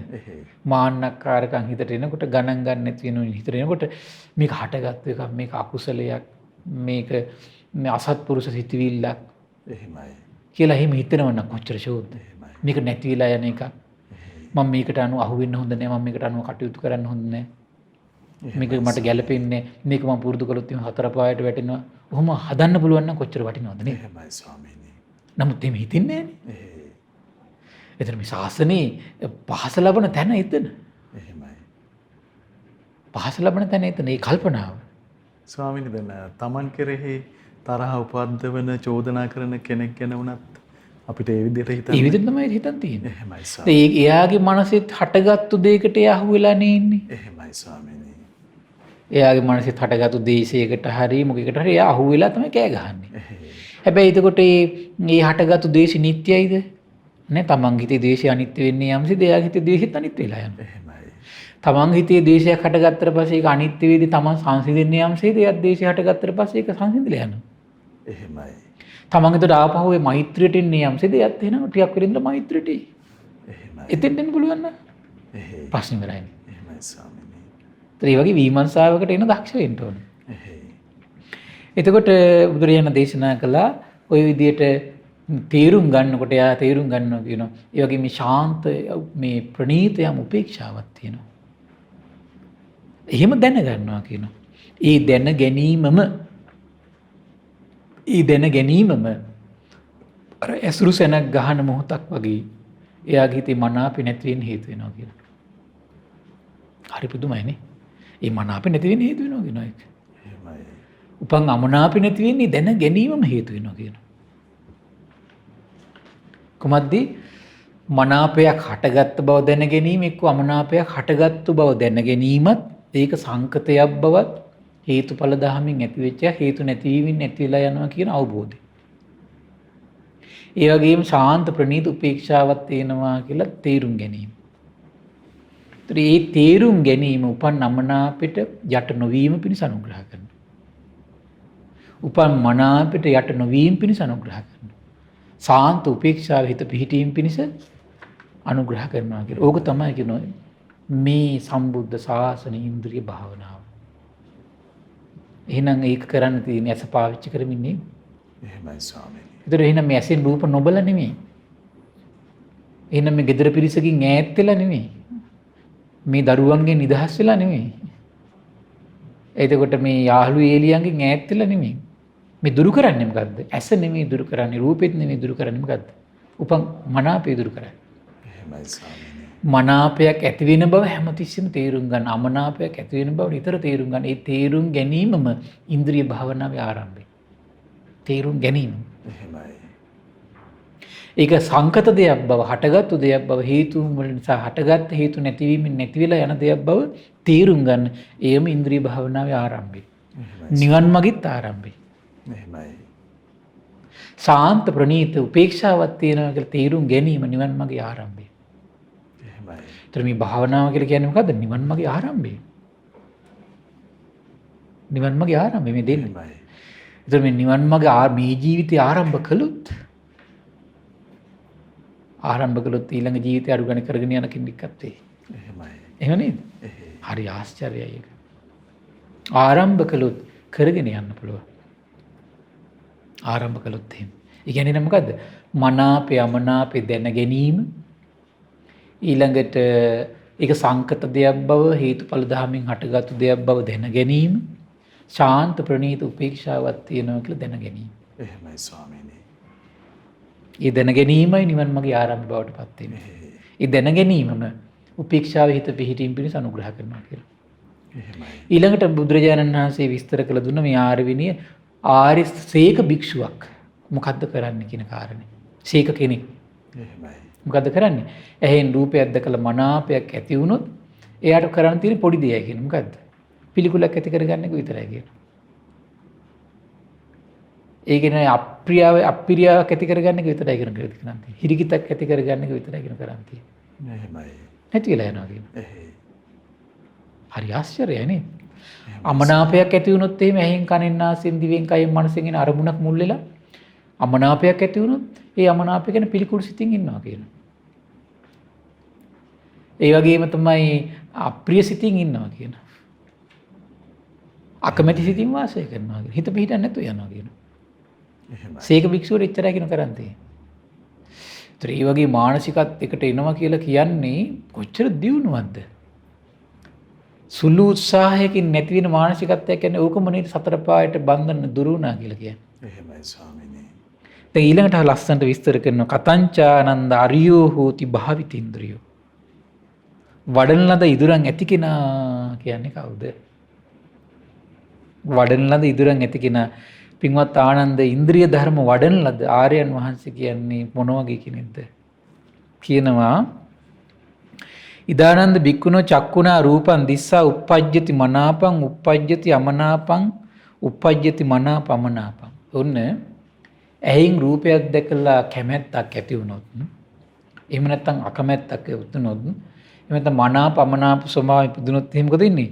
මාන්නකාරකම් හිතට එනකොට ගණන් ගන්න නැති වෙන හිතට එනකොට මේක හටගත්තු එකක්. මේක අකුසලයක්. මේක මේ අසත්පුරුෂ සිතවිල්ලක්. එහෙමයි. කියලා එහෙම හිතනව නම් කොච්චර ෂෝක්ද? මේක නැති වෙලා යන එකක්. මම මේකට අනුව අහු වෙන්න හොඳ නැහැ. මම මේකට අනුව කටයුතු කරන්න හොඳ නැහැ. මේක මට ගැළපෙන්නේ මේක මම පුරුදු කළොත් එහෙම හතර පායට වැටෙනවා. ඔහොම හදන්න පුළුවන් නම් කොච්චර වටිනවද නේද? එහෙමයි ස්වාමීනි. නමුත් එහෙම හිතින්නේ නැහැ. එතන මේ ශාසනේ පහස ලබන තැන එතන. එහෙමයි. පහස ලබන තැන එතන. ඒ කල්පනාව. ස්වාමීනි දැන් තමන් කෙරෙහි තරහ උපද්දවන චෝදනා කරන කෙනෙක් ගැන වුණත් අපිට ඒ විදිහට හිතන්න. ඒ විදිහට තමයි හිතන් තියෙන්නේ. එහෙමයි ස්වාමීනි. ඒ එයාගේ මනසෙත් හටගත්තු දෙයකට අහු වෙලා නේ ඉන්නේ. එහෙමයි ස්වාමීනි. එයාගේ මනසෙත් හටගත්තු දේශයකට හරි මොකෙකට හරි එයා අහු වෙලා තමයි කෑ ගහන්නේ. හැබැයි එතකොට මේ හටගත්තු දේශ නිට්ටයයිද? නේ තමන් හිතේ දේශය අනිත්‍ය වෙන්නේ යම්සේද එයාගේ හිතේ දේශෙත් අනිත්‍ය වෙලා යනවා. එහෙමයි. තමන් හිතේ දේශයක් හටගත්තට පස්සේ ඒක අනිත්‍ය වේදී තමන් සංසිඳෙන්නේ යම්සේද එයාත් දේශය හටගත්තට පස්සේ ඒක සංසිඳිලා යනවා. එහෙමයි. තමන් හිතට ආපහු ඒ මෛත්‍රියට එන්නේ යම්සේද එයාත් එහෙනම් ටිකක් වෙලින්ද මෛත්‍රියට එයි. එහෙමයි. එතෙන් දෙන්න පුළුවන් නේද? එහෙයි. ප්‍රශ්නේ ඉවරයි. එහෙමයි ස්වාමීනි. ඒ වගේ විමර්ශාවකට එන දක්ෂ වෙන්න ඕනේ. එහෙයි. එතකොට බුදුරජාණන් දේශනා කළා ওই විදිහට තේරුම් ගන්නකොට එයා තේරුම් ගන්නවා කියනවා. ඒ වගේ මේ ශාන්ත මේ ප්‍රණීතයම උපේක්ෂාවක් තියෙනවා. එහෙම දැන ගන්නවා කියනවා. ඒ දැන ගැනීමම අර ඇසුරු සැනක් ගහන මොහොතක් වගේ එයාගේ හිතේ මනාපේ නැති වෙන්න හේතු වෙනවා කියනවා. හරි පුදුමයිනේ. ඒ මනාපේ නැති වෙන්න හේතු වෙනවා කියනවා ඒක. එහෙමයි. උපන් අමනාපේ නැති වෙන්නේ දැන ගැනීමම හේතු වෙනවා කියනවා. කොහොමද මනාපයක් හටගත්ත බව දැන ගැනීම එක්ක අමනාපයක් හටගත්තු බව දැන ගැනීමත් ඒක සංකතයක් බවත් හේතුඵල ධහමින් ඇති වෙච්ච හේතු නැතිවීමෙන් නැති වෙලා යනවා කියන අවබෝධය. ඒ වගේම ශාන්ත ප්‍රණීත උපේක්ෂාවක් තියෙනවා කියලා තේරුම් ගැනීම. ඒ තේරුම් ගැනීම උපන් අමනාපෙට යට නොවීම පිණිස අනුග්‍රහ කරනවා. උපන් මනාපෙට යට නොවීම පිණිස අනුග්‍රහ කරනවා. ශාන්ත උපේක්ෂාව හිත පිහිටීම පිණිස අනුග්‍රහ කරනවා කියලා. ඕක තමයි කියනවා මේ සම්බුද්ධ ශාසන ඉන්ද්‍රිය භාවනාව. එහෙනම් ඒක කරන්න තියෙන්නේ ඇස පාවිච්චි කරමින් නේ. එහෙමයි ස්වාමීනි. ඒතර එහෙනම් මේ ඇසෙන් රූප නොබල නෙමෙයි. එහෙනම් මේ gedara පිරිසකින් ඈත් වෙලා නෙමෙයි. මේ දරුවන්ගෙන් නිදහස් වෙලා නෙමෙයි. එතකොට මේ යාළුවෝ එළියන්ගෙන් ඈත් වෙලා නෙමෙයි. මේ දුරු කරන්නේ මොකද්ද? ඇස නෙමෙයි දුරු කරන්නේ, රූපෙත් නෙමෙයි දුරු කරන්නේ මොකද්ද? උපන් මනාපය දුරු කරන්නේ. එහෙමයි ස්වාමීනි. මනාපයක් ඇති වෙන බව හැමතිස්සෙම තේරුම් ගන්න. අමනාපයක් ඇති වෙන බව නිතර තේරුම් ගන්න. ඒ තේරුම් ගැනීමම ඉන්ද්‍රිය භාවනාවේ ආරම්භය. තේරුම් ගැනීම. එහෙමයි. ඒක සංකත දෙයක් බව, හටගත්තු දෙයක් බව, හේතුන් වල නිසා හටගත් හේතු නැතිවීමෙන් නැති වෙලා යන දෙයක් බව තේරුම් ගන්න. එයම ඉන්ද්‍රිය භාවනාවේ ආරම්භය. නිවන් මාර්ගෙත් ආරම්භය. එහෙමයි. ශාන්ත ප්‍රණීත උපේක්ෂාවක් තියෙනවා කියලා තේරුම් ගැනීම නිවන් මාර්ගයේ ආරම්භය. එහෙමයි. ඒතර මේ භාවනාව කියලා කියන්නේ මොකද්ද? නිවන් මාර්ගයේ ආරම්භය. නිවන් මාර්ගයේ ආරම්භය මේ දෙන්නේ. එහෙමයි. ඒතර මේ නිවන් මාර්ගයේ මේ ජීවිතය ආරම්භ කළොත් ඊළඟ ජීවිතය අඩු ගන්න කරගෙන යන කෙනෙක්වත් වෙයි. එහෙමයි. එහෙම නේද? එහෙයි. හරි ආශ්චර්යයි ඒක. ආරම්භ කළොත් කරගෙන යන්න පුළුවන්. ආරම්භ කළොත් එහෙම. ඒ කියන්නේ මොකද්ද? මනාපේ අමනාපේ දැන ගැනීම ඊළඟට ඒක සංකත දෙයක් බව හේතුඵල ධර්මයෙන් හටගත්තු දෙයක් බව දැන ගැනීම ශාන්ත ප්‍රණීත උපේක්ෂාවක් තියෙනවා කියලා දැන ගැනීම. එහෙමයි ස්වාමීනි. ඒ දැන ගැනීමයි නිවන් මාර්ගයේ ආරම්භ බවට පත් වෙන්නේ. ඒ දැන ගැනීමම උපේක්ෂාවේ හිත පිහිටීම පිණිස අනුග්‍රහ කරනවා කියලා. එහෙමයි. ඊළඟට බුදුරජාණන් වහන්සේ විස්තර කළ දුන්න මේ ආර්ය විනය ආර්ය සීක භික්ෂුවක් මොකද්ද කරන්නේ කියන කාරණේ. සීක කෙනෙක්. එහෙමයි. මොකද්ද කරන්නේ? ඇහෙන් රූපයක් දැකලා මනාපයක් ඇති වුණොත් එයාට කරන්න තියෙන පොඩි දෙයක් කියන මොකද්ද? පිළිකුලක් ඇති කරගන්න එක විතරයි කියනවා. ඒ කියන්නේ අප්‍රියාවක් ඇති කරගන්න එක විතරයි කරන්නේ. හිරිකිතක් ඇති කරගන්න එක විතරයි කරන්නේ. එහෙමයි. නැති වෙලා යනවා කියනවා. එහෙයි. හරි ආශ්චර්යයි නේ. අමනාපයක් ඇති වුණොත් එහෙම ඇහෙන් කනෙන් නාසයෙන් දිවෙන් කයෙන් මනසෙන් එන අරමුණක් මුල් වෙලා අමනාපයක් ඇති වුණොත් ඒ අමනාපය ගැන පිළිකුල් සිතින් ඉන්නවා කියනවා. ඒ වගේම තමයි අප්‍රිය සිතින් ඉන්නවා කියනවා. අකමැති සිතින් වාසය කරනවා කියනවා. හිත පිහිටන්නේ නැතුව යනවා කියනවා. එහෙමයි. සීක භික්ෂුවට එච්චරයි කියන කරන්නේ. ඒතර ඒ වගේ මානසිකත් එකට එනවා කියලා කියන්නේ කොච්චර දියුණුවක්ද? සුළු උත්සාහයකින් නැති වෙන මානසිකත්වයක් කියන්නේ ඕකම නේද සතර පායට බන්ධන දුරු වුණා කියලා කියන්නේ. එහෙමයි ස්වාමීනි. දැන් ඊළඟට ලස්සනට විස්තර කරනවා කතංචානන්ද අරියෝ හෝති භාවිතින්ද්‍රියෝ. වඩන ලද ඉදුරන් ඇති කෙනා කියන්නේ කවුද? වඩන ලද ඉදුරන් ඇති කෙනා පින්වත් ආනන්ද ඉන්ද්‍රිය ධර්ම වඩන ලද ආර්යයන් වහන්සේ කියන්නේ මොන වගේ කෙනෙක්ද? කියනවා ඉදානන්ද බික්කුණෝ චක්කුණා රූපං දිස්සා uppajjati මනාපං uppajjati අමනාපං uppajjati මනාපමනාපං. ඔන්න ඇහෙන් රූපයක් දැකලා කැමැත්තක් ඇති වුණොත් එහෙම නැත්නම් අකමැත්තක් ඇති වුණොත් එහෙම නැත්නම් මනාපමනාප ස්වභාවය ඉපදුනොත් එහෙම මොකද වෙන්නේ?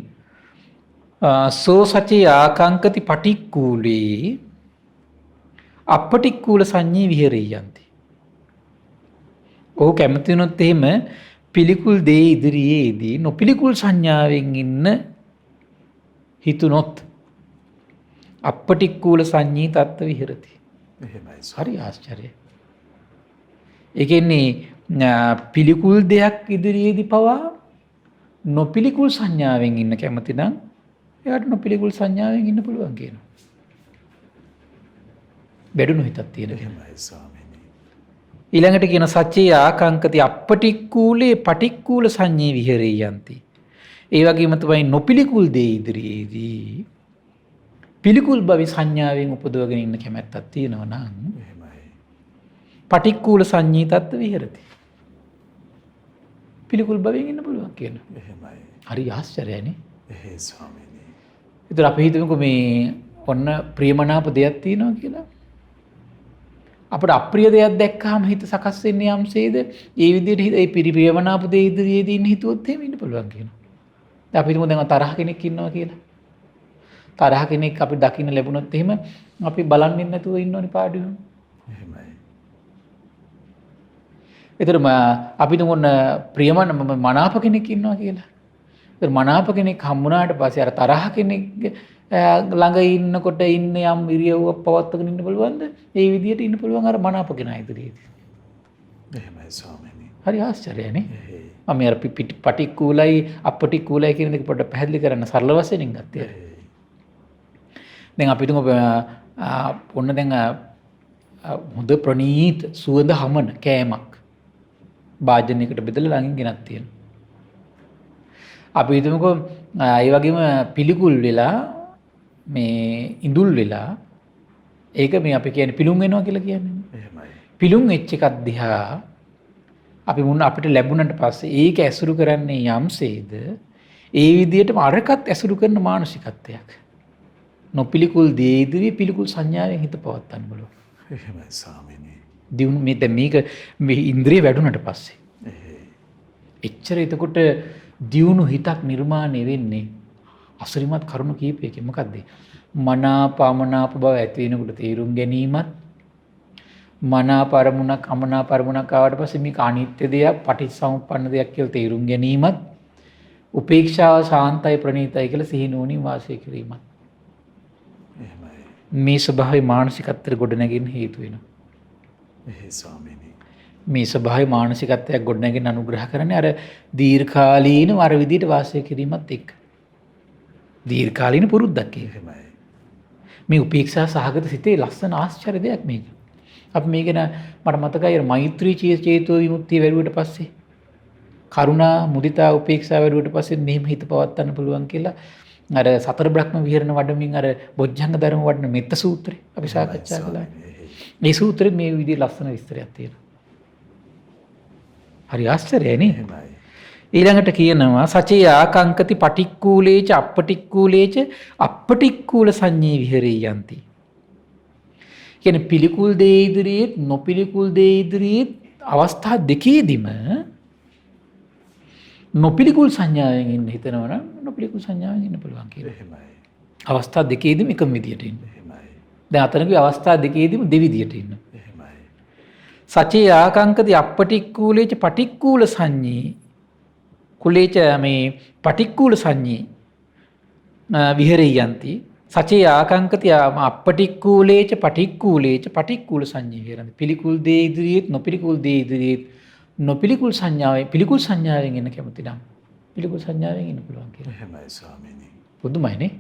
සෝ සචේ ආකංකති පටික්කුලේ අපටික්කුල සංඤී විහෙරියන්ති. ඔහු කැමති වුණොත් එහෙම පිළිකුල් දේ ඉදිරියේදී නොපිළිකුල් සංඥාවෙන් ඉන්න හිතුනොත් අපටික්කුල සංඤී තත්ත්ව විහෙරති. එහෙමයි. හරි ආශ්චර්යයි. ඒ කියන්නේ පිළිකුල් දෙයක් ඉදිරියේදී පවා නොපිළිකුල් සංඥාවෙන් ඉන්න කැමති නම් එයාට නොපිළිකුල් සංඥාවෙන් ඉන්න පුළුවන් කියනවා. බැඩුණු හිතක් තියෙන කෙනා. එහෙමයි ස්වාමීනි. ඊළඟට කියන සච්චේ ආකංකති අපටික්කුලේ පටික්කුල සංඤේ විහෙරියන්ති. ඒ වගේම තමයි නොපිළිකුල් දේ ඉදිරියේදී පිළිකුල් බව සංඥාවෙන් උපදවගෙන ඉන්න කැමැත්තක් තියෙනවා නම් එහෙමයි. පටික්කුල සංඤී තත්ත්ව විහෙරති. පිළිකුල් බවෙන් ඉන්න පුළුවන් කියනවා. එහෙමයි. හරි ආශ්චර්යයිනේ. එහෙයි ස්වාමීනි. ඒතර අපි හිතමුකෝ මේ ඔන්න ප්‍රියමනාප දෙයක් තියෙනවා කියලා. අපිට අප්‍රිය දෙයක් දැක්කහම හිත සකස් වෙන්නේ යම්සේද ඒ විදිහට හිත ඒ ප්‍රියමනාප දේ ඉදිරියේදී ඉන්න හිතුවොත් එහෙම ඉන්න පුළුවන් කියනවා. දැන් අපි හිතමු දැන් තරහ කෙනෙක් ඉන්නවා කියලා. තරහ කෙනෙක් අපි දකින්න ලැබුණොත් එහෙම අපි බලන්නේ නැතුව ඉන්නෝනේ පාඩුවෙම. එහෙමයි. ඒතර අපි තුමුන මනාප කෙනෙක් ඉන්නවා කියලා. ඒතර මනාප කෙනෙක් හම්බුනාට පස්සේ අර තරහ කෙනෙක් ළඟ ඉන්නකොට ඉන්න යම් ඉරියව්වක් පවත්වාගෙන ඉන්න පුළුවන්ද? ඒ විදිහට ඉන්න පුළුවන් අර මනාප කෙනා ඉදිරියේදී. එහෙමයි ස්වාමීනි. හරි ආශ්චර්යනේ. මම අර පටික්කුලයි අපටික්කුලයි කියන එක පොඩ්ඩක් පැහැදිලි කරන්න සරල වශයෙන් ගත්තේ. දැන් අපි තුමු ඔන්න දැන් හොඳ ප්‍රණීත සුවඳ හමන කෑමක් භාජනයකට බෙදලා ළඟින් ගෙනත් තියෙනවා. අපි හිතමුකෝ ඒ වගේම පිළිකුල් වෙලා මේ ඉඳුල් වෙලා ඒක මේ අපි කියන්නේ පිළුම් වෙනවා කියලා කියන්නේ. එහෙමයි. පිළුම් වෙච්ච එකක් දිහා අපි අපිට ලැබුණාට පස්සේ ඒක ඇසුරු කරන්නේ යම්සේද ඒ විදිහටම අරකට ඇසුරු කරන මානසිකත්වයක්. නොපිළිකුල් දේ ඉදිරියේ පිළිකුල් සංඥාවෙන් හිත පවත්වන්න බලන්න. එහෙමයි ස්වාමීනි. දියුණු මේ දැන් මේක මේ ඉන්ද්‍රිය වැඩුණාට පස්සේ. එච්චර එතකොට දියුණු හිතක් නිර්මාණය වෙන්නේ අසරිමත් කරුණු කීපයකින්. මොකද්ද? මනාප අමනාප බව ඇති වෙනකොට තේරුම් ගැනීමත් මනාප අරමුණක් අමනාප අරමුණක් ආවට පස්සේ මේක අනිත්‍ය දෙයක් පටිච්චසමුප්පන්න දෙයක් කියලා තේරුම් ගැනීමත් උපේක්ෂාව සාන්තයි ප්‍රණීතයි කියලා සිහිනුවණින් වාසය කිරීමත් මේ ස්වභාවයේ මානසිකත්වයට ගොඩනැගෙන්න හේතු වෙනවා. එහෙයි ස්වාමීනි. මේ ස්වභාවයේ මානසිකත්වයක් ගොඩනැගෙන අනුග්‍රහ කරන්නේ අර දීර්ඝකාලීනව අර විදිහට වාසය කිරීමත් එක්ක. දීර්ඝකාලීන පුරුද්දක් ඒක. එහෙමයි. මේ උපේක්ෂා සහගත සිතේ ලස්සන ආශ්චර්ය දෙයක් මේක. අපි මේක මට මතකයි අර මෛත්‍රී චේතෝ විමුක්තිය වැඩුවට පස්සේ කරුණා මුදිතා උපේක්ෂා වැඩුවට පස්සේ මෙහෙම හිත පවත්වන්න පුළුවන් කියලා අර සතර බ්‍රහ්ම විහරණ වඩමින් අර බොජ්ජංග ධර්ම වඩන මෙත්ත සූත්‍රය අපි සාකච්ඡා කළා. මේ සූත්‍රෙත් මේ විදිහේ ලස්සන විස්තරයක් තියෙනවා. හරි ආශ්චර්යයි නේ. ඊළඟට කියනවා සචේ ආකංකති පටික්කුලේච අපටික්කුලේච අපටික්කුල සංඤේ විහෙරේ යන්ති. කියන්නේ පිළිකුල් දේ ඉදිරියේ නොපිළිකුල් දේ ඉදිරියේ අවස්ථා දෙකේදීම නොපිළිකුල් සංඥාවෙන් ඉන්න හිතනවා නම් නොපිළිකුල් සංඥාවෙන් ඉන්න පුළුවන් කියලා. එහෙමයි. අවස්ථා දෙකේදීම එකම විදියට ඉන්න. එහෙමයි. දැන් අතනකේ අවස්ථා දෙකේදීම දෙවිදියට ඉන්න. එහෙමයි. සචේ ආකංකති අපටික්කුලේච පටික්කුල සංඤේ කුලේච මේ පටික්කුල සංඤේ විහෙරේ යන්ති සචේ ආකංකති අපටික්කුලේච පටික්කුලේච පටික්කුල සංඤේ විහෙරන්ති. පිළිකුල් දේ ඉදිරියේත් නොපිළිකුල් දේ ඉදිරියේත් නොපිළිකුල් සංඥාවේ පිළිකුල් සංඥාවෙන් එන්න කැමති නම් පිළිකුල් සංඥාවෙන් ඉන්න පුළුවන් කියලා. එහෙමයි ස්වාමීනි. පුදුමයිනේ.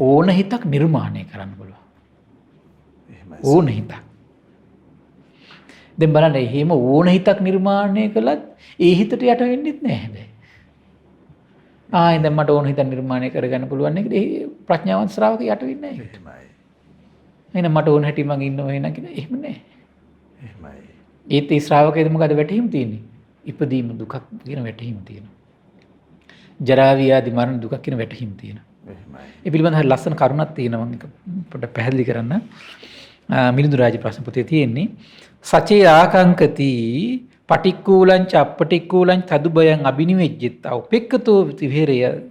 ඕන හිතක් නිර්මාණය කරන්න පුළුවන්. එහෙමයි. ඕන හිතක්. දැන් බලන්න එහෙම ඕන හිතක් නිර්මාණය කළත් ඒ හිතට යට වෙන්නෙත් නැහැ හැබැයි. දැන් මට ඕන හිතක් නිර්මාණය කරගන්න පුළුවන් නේද? ඒ ප්‍රඥාවන්ත ශ්‍රාවක යට වෙන්නේ නැහැ. එහෙමයි. එහෙනම් මට ඕන හැටි මං ඉන්නවා එහෙනම් කියන එහෙම නැහැ. එහෙමයි. ඒත් ඒ ශ්‍රාවකයද මොකද වැටහීම තියෙන්නේ? ඉපදීම දුකක් කියන වැටහීම තියෙනවා. ජරා ව්‍යාධි මරණ දුකක් කියන වැටහීම තියෙනවා. එහෙමයි. ඒ පිළිබඳව හරි ලස්සන කරුණක් තියෙනවා මම පොඩ්ඩක් පැහැදිලි කරන්න. මිලිඳු රාජ ප්‍රශ්න පොතේ තියෙන්නේ සචේ ආකංකති පටික්කුලං ච අපටික්කුලං තදුබයං අබිනිවෙජ්ජිතා උපෙක්කතෝ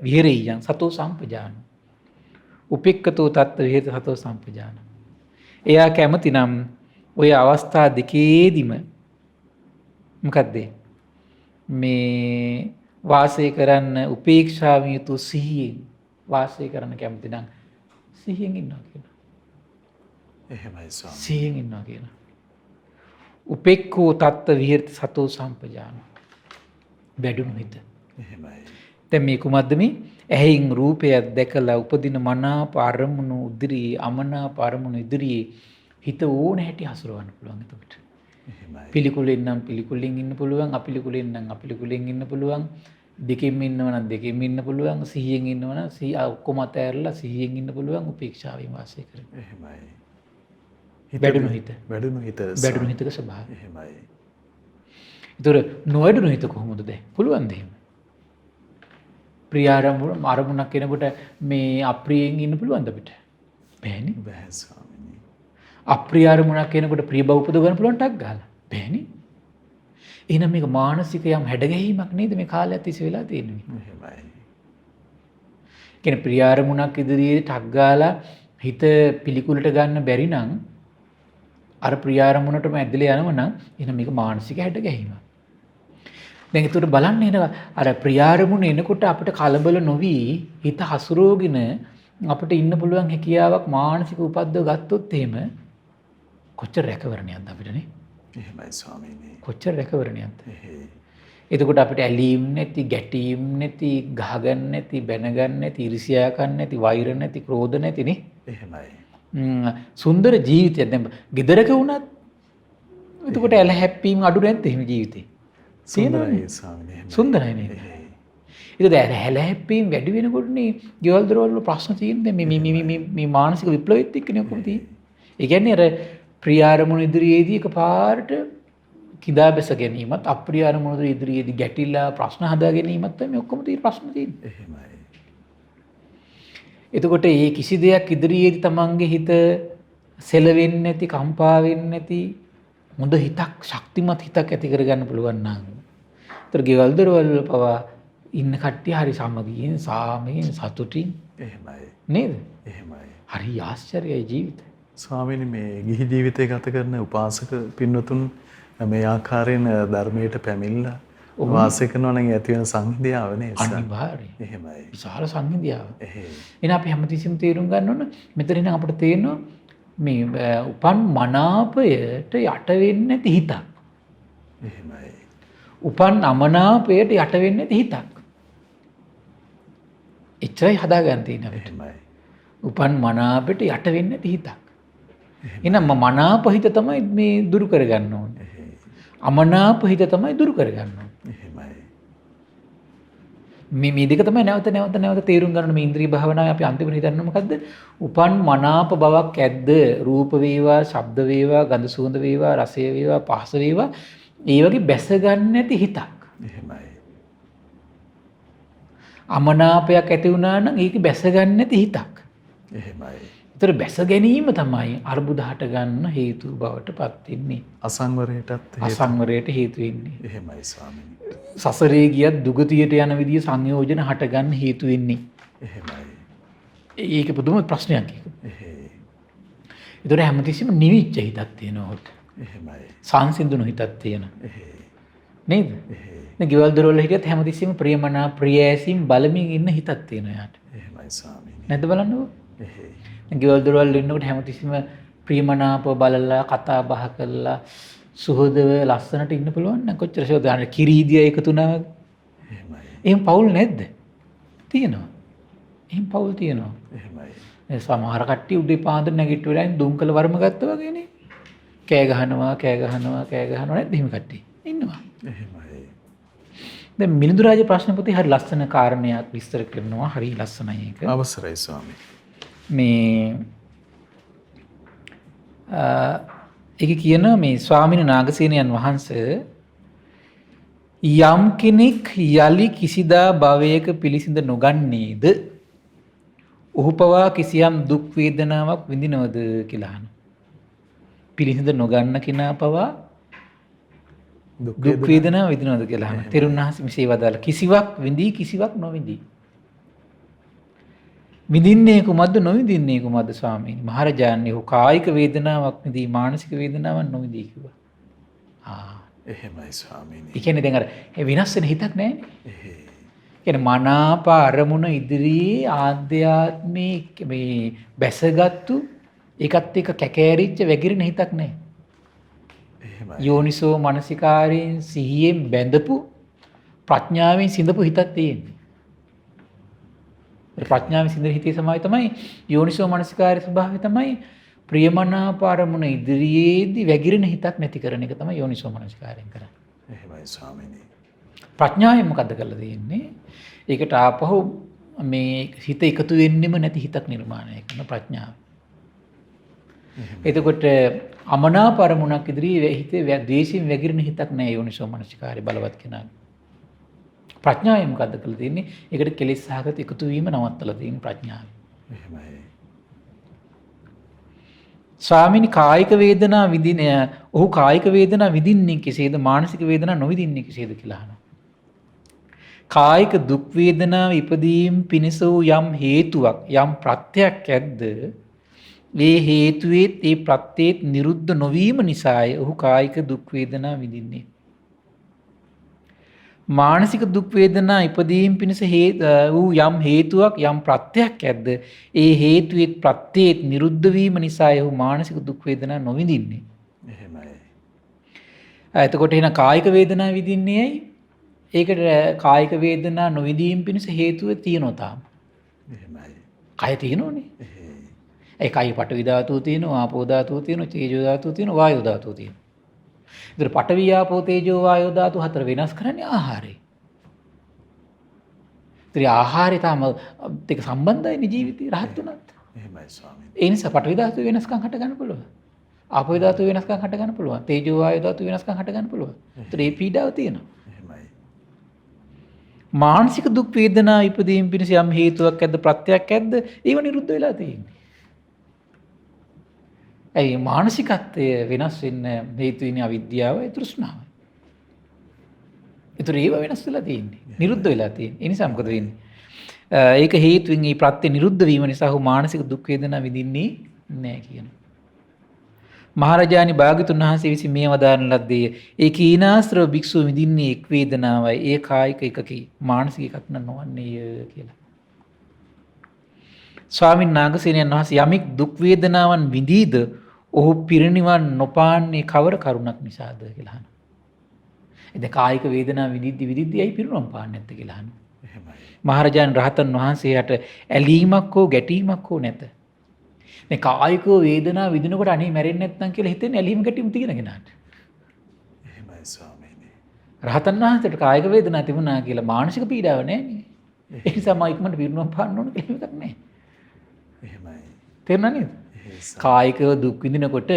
විහෙරේයං සතෝ සම්පජාන. උපෙක්කතෝ තත්ත විහෙත සතෝ සම්පජාන. එයා කැමති නම් ඔය අවස්ථා දෙකේදීම මොකද්ද මේ වාසය කරන්න උපේක්ෂාවෙන් යුතු සිහියෙන් වාසය කරන්න කැමති නම් සිහියෙන් ඉන්නවා කියනවා. එහෙමයි ස්වාමී. සිහියෙන් ඉන්නවා කියනවා. උපෙක්ඛෝ තත්ත විහෙරති සතෝ සම්පජාන. වැඩුණු හිත. එහෙමයි. දැන් මේ කුමද්ද මේ ඇහෙන් රූපයක් දැකලා උපදින මනාප අරමුණු ඉදිරියේ අමනාප අරමුණු ඉදිරියේ හිත ඕන හැටි හසුරවන්න පුළුවන් එතකොට. එහෙමයි. පිළිකුලෙන් නම් පිළිකුලෙන් ඉන්න පුළුවන්, අපිළිකුලෙන් නම් අපිළිකුලෙන් ඉන්න පුළුවන්, දෙකෙන් ඉන්නව නම් දෙකෙන් ඉන්න පුළුවන්, සිහියෙන් ඉන්නව නම් සිහිය ඔක්කොම අතහැරලා සිහියෙන් ඉන්න පුළුවන් උපේක්ෂාවෙන් වාසය කරගෙන. එහෙමයි. වැඩුණු හිත. වැඩුණු හිත. වැඩුණු හිතක ස්වභාවය. එහෙමයි. ඒතර නොවැඩුණු හිත කොහොමද දැන්? පුළුවන් දෙයක්. ප්‍රිය අරමුණක් කෙනෙකුට මේ අප්‍රියෙන් ඉන්න පුළුවන්ද අපිට? බෑනේ. බෑ ස්වාමීනි. අප්‍රිය අරමුණක් කෙනෙකුට ප්‍රිය බව උපදව ගන්න පුළුවන් ටක් ගහලා. බෑනේ. එහෙනම් මේක මානසික යම් හැඩගැහිමක් නේද මේ කාලයක් තිස්සේ වෙලා තියෙන්නේ. එහෙමයි. කියන්නේ ප්‍රිය අරමුණක් ඉදිරියේ ටක් ගාලා හිත පිළිකුලට ගන්න බැරි නම් අර ප්‍රිය අරමුණටම ඇදලා යනව නම් එහෙනම් මේක මානසික හැඩගැහිමක්. දැන් ඒකට බලන්න එනවා අර ප්‍රිය අරමුණ එනකොට අපිට කලබල නොවි හිත හසුරෝගෙන අපිට ඉන්න පුළුවන් හැකියාවක් මානසික උපද්දව ගත්තොත් එහෙම කොච්චර රැකවරණයක්ද අපිට නේ? එහෙමයි ස්වාමීනි. කොච්චර රැකවරණයක්ද? එහෙයි. එතකොට අපිට ඇලීම් නැති, ගැටීම් නැති, ගහගන්න නැති, බැනගන්න නැති, ඉරිසියා ගන්න නැති, වෛර නැති, ක්‍රෝධ නැති නේ? එහෙමයි. සුන්දර ජීවිතයක්. දැන් ගෙදරක වුණත් එතකොට ඇල හැප්පීම් අඩු නැද්ද එහෙම ජීවිතේ? සුන්දරයි ස්වාමීනි. සුන්දරයි නේද? ඒක දැන් ඇල හැප්පීම් වැඩි වෙනකොටනේ ගෙවල් දොරවල් වල ප්‍රශ්න තියෙන්නේ. මේ මානසික විප්ලවෙත් එක්කනේ ඔක්කොම තියෙන්නේ. ඒ කියන්නේ අර ප්‍රිය අරමුණු ඉදිරියේදී එකපාරට කිඳා බැස ගැනීමත් අප්‍රිය අරමුණු ඉදිරියේදී ගැටිලා ප්‍රශ්න හදා ගැනීමත් මේ ඔක්කොම තියෙන ප්‍රශ්න තියෙන්නේ. එහෙමයි. එතකොට මේ කිසි දෙයක් ඉදිරියේදී තමන්ගේ හිත සෙලවෙන්නේ නැති, කම්පා වෙන්නේ නැති හොඳ හිතක්, ශක්තිමත් හිතක් ඇති කරගන්න පුළුවන් නම්. ඒතර ගෙවල් දොරවල් වල පවා ඉන්න කට්ටිය හරි සමගියෙන්, සාමයෙන්, සතුටින් එහෙමයි. නේද? එහෙමයි. හරි ආශ්චර්යයි ජීවිතය. ස්වාමීනි මේ ගිහි ජීවිතය ගත කරන උපාසක පින්වතුන් මේ ආකාරයෙන් ධර්මයට පැමිණලා වාසය කරනවා නම් ඇති වෙන සංහිඳියාව නේද? අනිවාර්යයෙන්. එහෙමයි. විශාල සංහිඳියාව. එහෙයි. එහෙනම් අපි හැමතිස්සෙම තේරුම් ගන්න ඕන මෙතන ඉඳන් අපිට තේරෙනවා මේ උපන් මනාපයට යට වෙන්නේ නැති හිතක්. එහෙමයි. උපන් අමනාපයට යට වෙන්නේ නැති හිතක්. එච්චරයි හදාගන්න තියෙන්නේ අපිට. එහෙමයි. උපන් මනාපයට යට වෙන්නේ නැති හිතක්. එහෙනම් මනාප හිත තමයි මේ දුරු කරගන්න ඕනේ. අමනාප හිත තමයි දුරු කරගන්න ඕනේ. එහෙමයි. මේ දෙක තමයි නැවත තේරුම් ගන්න මේ ඉන්ද්‍රිය භාවනාවේ අපි අන්තිමට හිතන්නේ මොකද්ද? උපන් මනාප බවක් ඇද්ද? රූප වේවා, ශබ්ද වේවා, ගන්ධ සුවඳ වේවා, රසය වේවා, පහස වේවා, ඒ වගේ බැස ගන්න නැති හිතක්. එහෙමයි. අමනාපයක් ඇති වුණා නම් ඒක බැස ගන්න නැති හිතක්. එහෙමයි. ඒතර බැස ගැනීම තමයි අර්බුද හට ගන්න හේතු බවට පත් වෙන්නේ. අසංවරයටත් අසංවරයට හේතු වෙන්නේ. එහෙමයි ස්වාමීනි. සසරේ ගියත් දුගතියට යන විදිය සංයෝජන හට ගන්න හේතු වෙන්නේ. එහෙමයි. ඒක පුදුම ප්‍රශ්නයක් ඒක. එහෙයි. ඒතර හැමතිස්සෙම නිවිච්ච හිතක් තියෙනවා උට. එහෙමයි. සංසිඳුණු හිතක් තියෙනවා. එහෙයි. නේද? එහෙයි. දැන් ගෙවල් දොරවල් හිටියත් හැමතිස්සෙම ප්‍රියමනා ප්‍රියෑසීම් බලමින් ඉන්න හිතක් තියෙනවා යාට. එහෙමයි ස්වාමීනි. නැද්ද බලන්නකෝ. එහෙයි. ගෙවල් දොරවල් ඉන්නකොට හැමතිස්සෙම ප්‍රියමනාපව බලලා කතා බහ කරලා සුහදව ලස්සනට ඉන්න පුළුවන් නම් කොච්චර ශෝධන කිරීදිය එකතු වුණා වගේ. එහෙමයි. එහෙම පවුල් නැද්ද? තියෙනවා. එහෙම පවුල් තියෙනවා. එහෙමයි. ඒ සමහර කට්ටිය උදේ පාන්දර නැගිට වෙලා දුම් කළ වර්ම ගත්තා වගේනේ. කෑ ගහනවා නැද්ද එහෙම කට්ටිය? ඉන්නවා. එහෙමයි. දැන් මිලිඳු රාජ ප්‍රශ්න පොතේ හරි ලස්සන කාරණයක් විස්තර කරනවා. හරි ලස්සනයි ඒක. අවසරයි ස්වාමී. මේ ඒක කියන මේ ස්වාමීන් නාගසේනයන් වහන්සේ යම් කෙනෙක් යලි කිසිදා භවයක පිළිසිඳ නොගන්නේද ඔහු පවා කිසියම් දුක් වේදනාවක් විඳිනවද කියලා අහනවා. පිළිසිඳ නොගන්න කෙනා පවා දුක් වේදනාවක් විඳිනවද කියලා අහනවා. තෙරුණාහස මෙසේ වදාළ කිසිවක් විඳී කිසිවක් නොවිඳී. විඳින්නේ කුමද්ද නොවිඳින්නේ කුමද්ද ස්වාමීනි? මහරජාණන් ඔහු කායික වේදනාවක් විඳී මානසික වේදනාවක් නොවිඳී කිව්වා. එහෙමයි ස්වාමීනි. ඒ කියන්නේ දැන් අර විනාශ වෙන හිතක් නැහැනේ. එහෙයි. කියන්නේ මනාප අරමුණ ඉදිරියේ ආධ්‍යාත්මික මේ බැසගත්තු ඒකත් එක්ක කැකෑරිච්ච වැగిරෙන හිතක් නැහැ. එහෙමයි. යෝනිසෝ මනසිකාරයෙන් සිහියෙන් බැඳපු ප්‍රඥාවෙන් සිඳපු හිතක් තියෙන්නේ. ප්‍රඥාවෙන් සිඳන හිතේ සමාවය තමයි යෝනිසෝ මනසිකාරයේ ස්වභාවය තමයි ප්‍රියමනාප අරමුණ ඉදිරියේදී වැగిරෙන හිතක් නැති කරන එක තමයි යෝනිසෝ මනසිකාරයෙන් කරන්නේ. එහෙමයි ස්වාමීනි. ප්‍රඥාවෙන් මොකද්ද කරලා තියෙන්නේ? ඒකට ආපහු මේ හිත එකතු වෙන්නෙම නැති හිතක් නිර්මාණය කරන ප්‍රඥාව. එතකොට අමනාප අරමුණක් ඉදිරියේ හිතේ ද්වේෂයෙන් වැగిරෙන හිතක් නැහැ යෝනිසෝ මනසිකාරය බලවත් කෙනාගේ. ප්‍රඥාවෙන් මොකද්ද කරලා තියෙන්නේ? ඒකට කෙලෙස් සහගත එකතු වීම නවත්තලා තියෙන ප්‍රඥාව. එහෙමයි. ස්වාමිනී කායික වේදනා විඳින ඔහු කායික වේදනා විඳින්නේ කෙසේද මානසික වේදනා නොවිඳින්නේ කෙසේද කියලා අහනවා. කායික දුක් වේදනාව ඉපදීම් පිණිස වූ යම් හේතුවක් යම් ප්‍රත්‍යක් ඇද්ද මේ හේතුවේත් ඒ ප්‍රත්‍යෙත් නිරුද්ධ නොවීම නිසාය ඔහු කායික දුක් වේදනා විඳින්නේ. මානසික දුක් වේදනා ඉපදීම් පිණිස වූ යම් හේතුවක් යම් ප්‍රත්‍යක් ඇද්ද ඒ හේතුවේත් ප්‍රත්‍යෙත් නිරුද්ධ වීම නිසාය ඔහු මානසික දුක් වේදනා නොවිඳින්නේ. එහෙමයි. එතකොට එහෙනම් කායික වේදනා විඳින්නේ ඇයි? ඒකට කායික වේදනා නොවිඳීම් පිණිස හේතුව තියෙනවා තාම. එහෙමයි. කය තියෙනෝනේ. එහෙයි. ඒ කයි පඨවි ධාතුව තියෙනවා, ආපෝ ධාතුව තියෙනවා, තේජෝ ධාතුව තියෙනවා, වායෝ ධාතුව තියෙනවා. ඒතර පඨවි ආපෝ තේජෝ වායෝ ධාතු හතර වෙනස් කරන්නේ ආහාරේ. ඒතර ආහාරය තාම දෙක සම්බන්ධයිනේ ජීවිතේ රහත් උනත්. එහෙමයි ස්වාමීනි. ඒ නිසා පඨවි ධාතුව වෙනස්කම් හට ගන්න පුළුවන්. ආපෝ ධාතුව වෙනස්කම් හට ගන්න පුළුවන්. තේජෝ වායෝ ධාතුව වෙනස්කම් හට ගන්න පුළුවන්. ඒතර මේ පීඩාව තියෙනවා. මානසික දුක් වේදනා ඉපදීම් පිණිස යම් හේතුවක් ඇද්ද ප්‍රත්‍යක් ඇද්ද ඒව නිරුද්ධ වෙලා තියෙන්නේ. ඇයි මානසිකත්වය වෙනස් වෙන්න හේතු වෙන්නේ අවිද්‍යාවයි තෘෂ්ණාවයි. ඒතර ඒව වෙනස් වෙලා තියෙන්නේ. නිරුද්ධ වෙලා තියෙන්නේ. ඒ නිසා මොකද වෙන්නේ? ඒක හේතුවෙන් මේ ප්‍රත්‍ය නිරුද්ධ වීම නිසා ඔහු මානසික දුක් වේදනා විඳින්නේ නැහැ කියනවා. මහරජාණන් භාග්‍යතුන් වහන්සේ විසින් මේ වදාරන ලද්දේ ඒ කීනාස්ත්‍ර භික්ෂුව විඳින්නේ එක් වේදනාවයි ඒ කායික එකකි මානසික එකක් නොවන්නේය කියලා. ස්වාමීන් නාගසේනයන් වහන්සේ යමෙක් දුක් වේදනාවන් විඳීද ඔහු පිරිනිවන් නොපාන්නේ කවර කරුණක් නිසාද කියලා අහනවා. එද කායික වේදනා විඳිද්දි ඇයි පිරිනිවන් පාන්නේ නැත්තේ කියලා අහනවා. එහෙමයි. මහරජාණන් රහතන් වහන්සේට ඇලීමක් හෝ ගැටීමක් හෝ නැත. මේ කායික වේදනා විඳිනකොට අනේ මැරෙන්නේ නැත්නම් කියලා හිතෙන්නේ ඇලීම ගැටීම තියෙන කෙනාට. එහෙමයි ස්වාමීනි. රහතන් වහන්සේට කායික වේදනා තිබුණා කියලා මානසික පීඩාව නැහැ. ඒ නිසා මම ඉක්මනට පිරිනුවම් පාන්න ඕන කියලා එකක් නැහැ. එහෙමයි. තේරුණා නේද? කායිකව දුක් විඳිනකොට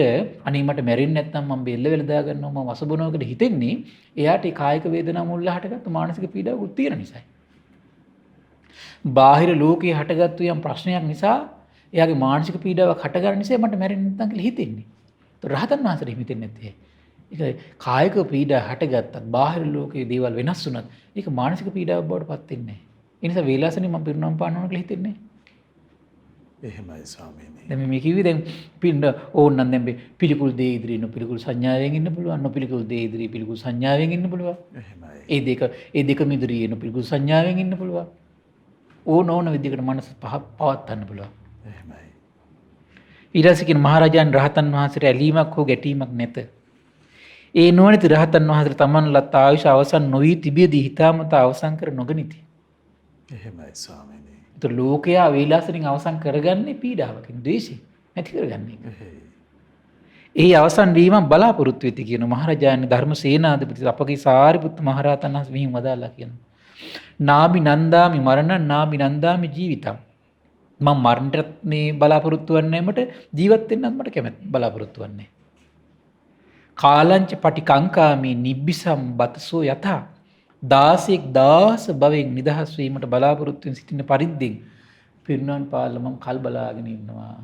අනේ මට මැරෙන්නේ නැත්නම් මම බෙල්ල වෙල දා ගන්නවා මම වසබනවා කියලා හිතෙන්නේ එයාට ඒ කායික වේදනා මුල්ලා හටගත්තු මානසික පීඩාවකුත් තියෙන නිසායි. බාහිර ලෝකයේ හටගත්තු යම් ප්‍රශ්නයක් නිසා එයාගේ මානසික පීඩාවක් හටගන්න නිසා මට මැරෙන්නේ නැත්නම් කියලා හිතෙන්නේ. ඒත් රහතන් වහන්සේට හිතෙන්නේ නැත්තේ. ඒක කායික පීඩා හටගත්තත් බාහිර ලෝකයේ දේවල් වෙනස් වුණත් ඒක මානසික පීඩාවක් බවට පත් වෙන්නේ නැහැ. ඒ නිසා වේලාසනේ මම පිරුණම් පාන්න ඕන කියලා හිතෙන්නේ නැහැ. එහෙමයි ස්වාමීනි. දැන් මේ කිව්වේ දැන් පින්න ඕනනම් දැන් පිළිකුල් දේ ඉදිරියේ නොපිළිකුල් සංඥාවෙන් ඉන්න පුළුවන්. නොපිළිකුල් දේ ඉදිරියේ පිළිකුල් සංඥාවෙන් ඉන්න පුළුවන්. එහෙමයි. ඒ දෙකම ඉදිරියේ නොපිළිකුල් සංඥාවෙන් ඉන්න පුළුවන්. ඕන විදිහකට මනස පවත්වන්න පුළුවන්. එහෙමයි. ඊටසිකින් මහරජාණන් රහතන් වහන්සේට ඇලීමක් හෝ ගැටීමක් නැත. ඒ නොවනති රහතන් වහන්සේට තමන් ලත් ආයුෂ අවසන් නොවී තිබියදී හිතාමතා අවසන් කර නොගනිති. එහෙමයි ස්වාමීනි. ඒත් ලෝකයා වේලාසනින් අවසන් කරගන්නේ පීඩාවකින්, ද්වේෂයෙන් නැති කරගන්නේ. ඒ අවසන් වීම බලාපොරොත්තු වෙති කියන මහරජාණන් ධර්මසේනාධිපති අපගේ සාරිපුත්ත මහරහතන් වහන්සේ මෙහිම වදාලා කියනවා. නාබි නන්දාමි මරණං නාබි නන්දාමි ජීවිතං. මම මරණයට මේ බලාපොරොත්තු වෙන්නේ මට ජීවත් වෙන්නත් මට කැමති බලාපොරොත්තු වෙන්නේ. කාලංච පටිකංකාමි නිබ්බිසම් බතසෝ යතා 16,000 භවෙන් නිදහස් වීමට බලාපොරොත්තු වෙන සිටින පරිද්දෙන් පිරිනවන් පාලා මම කල් බලාගෙන ඉන්නවා.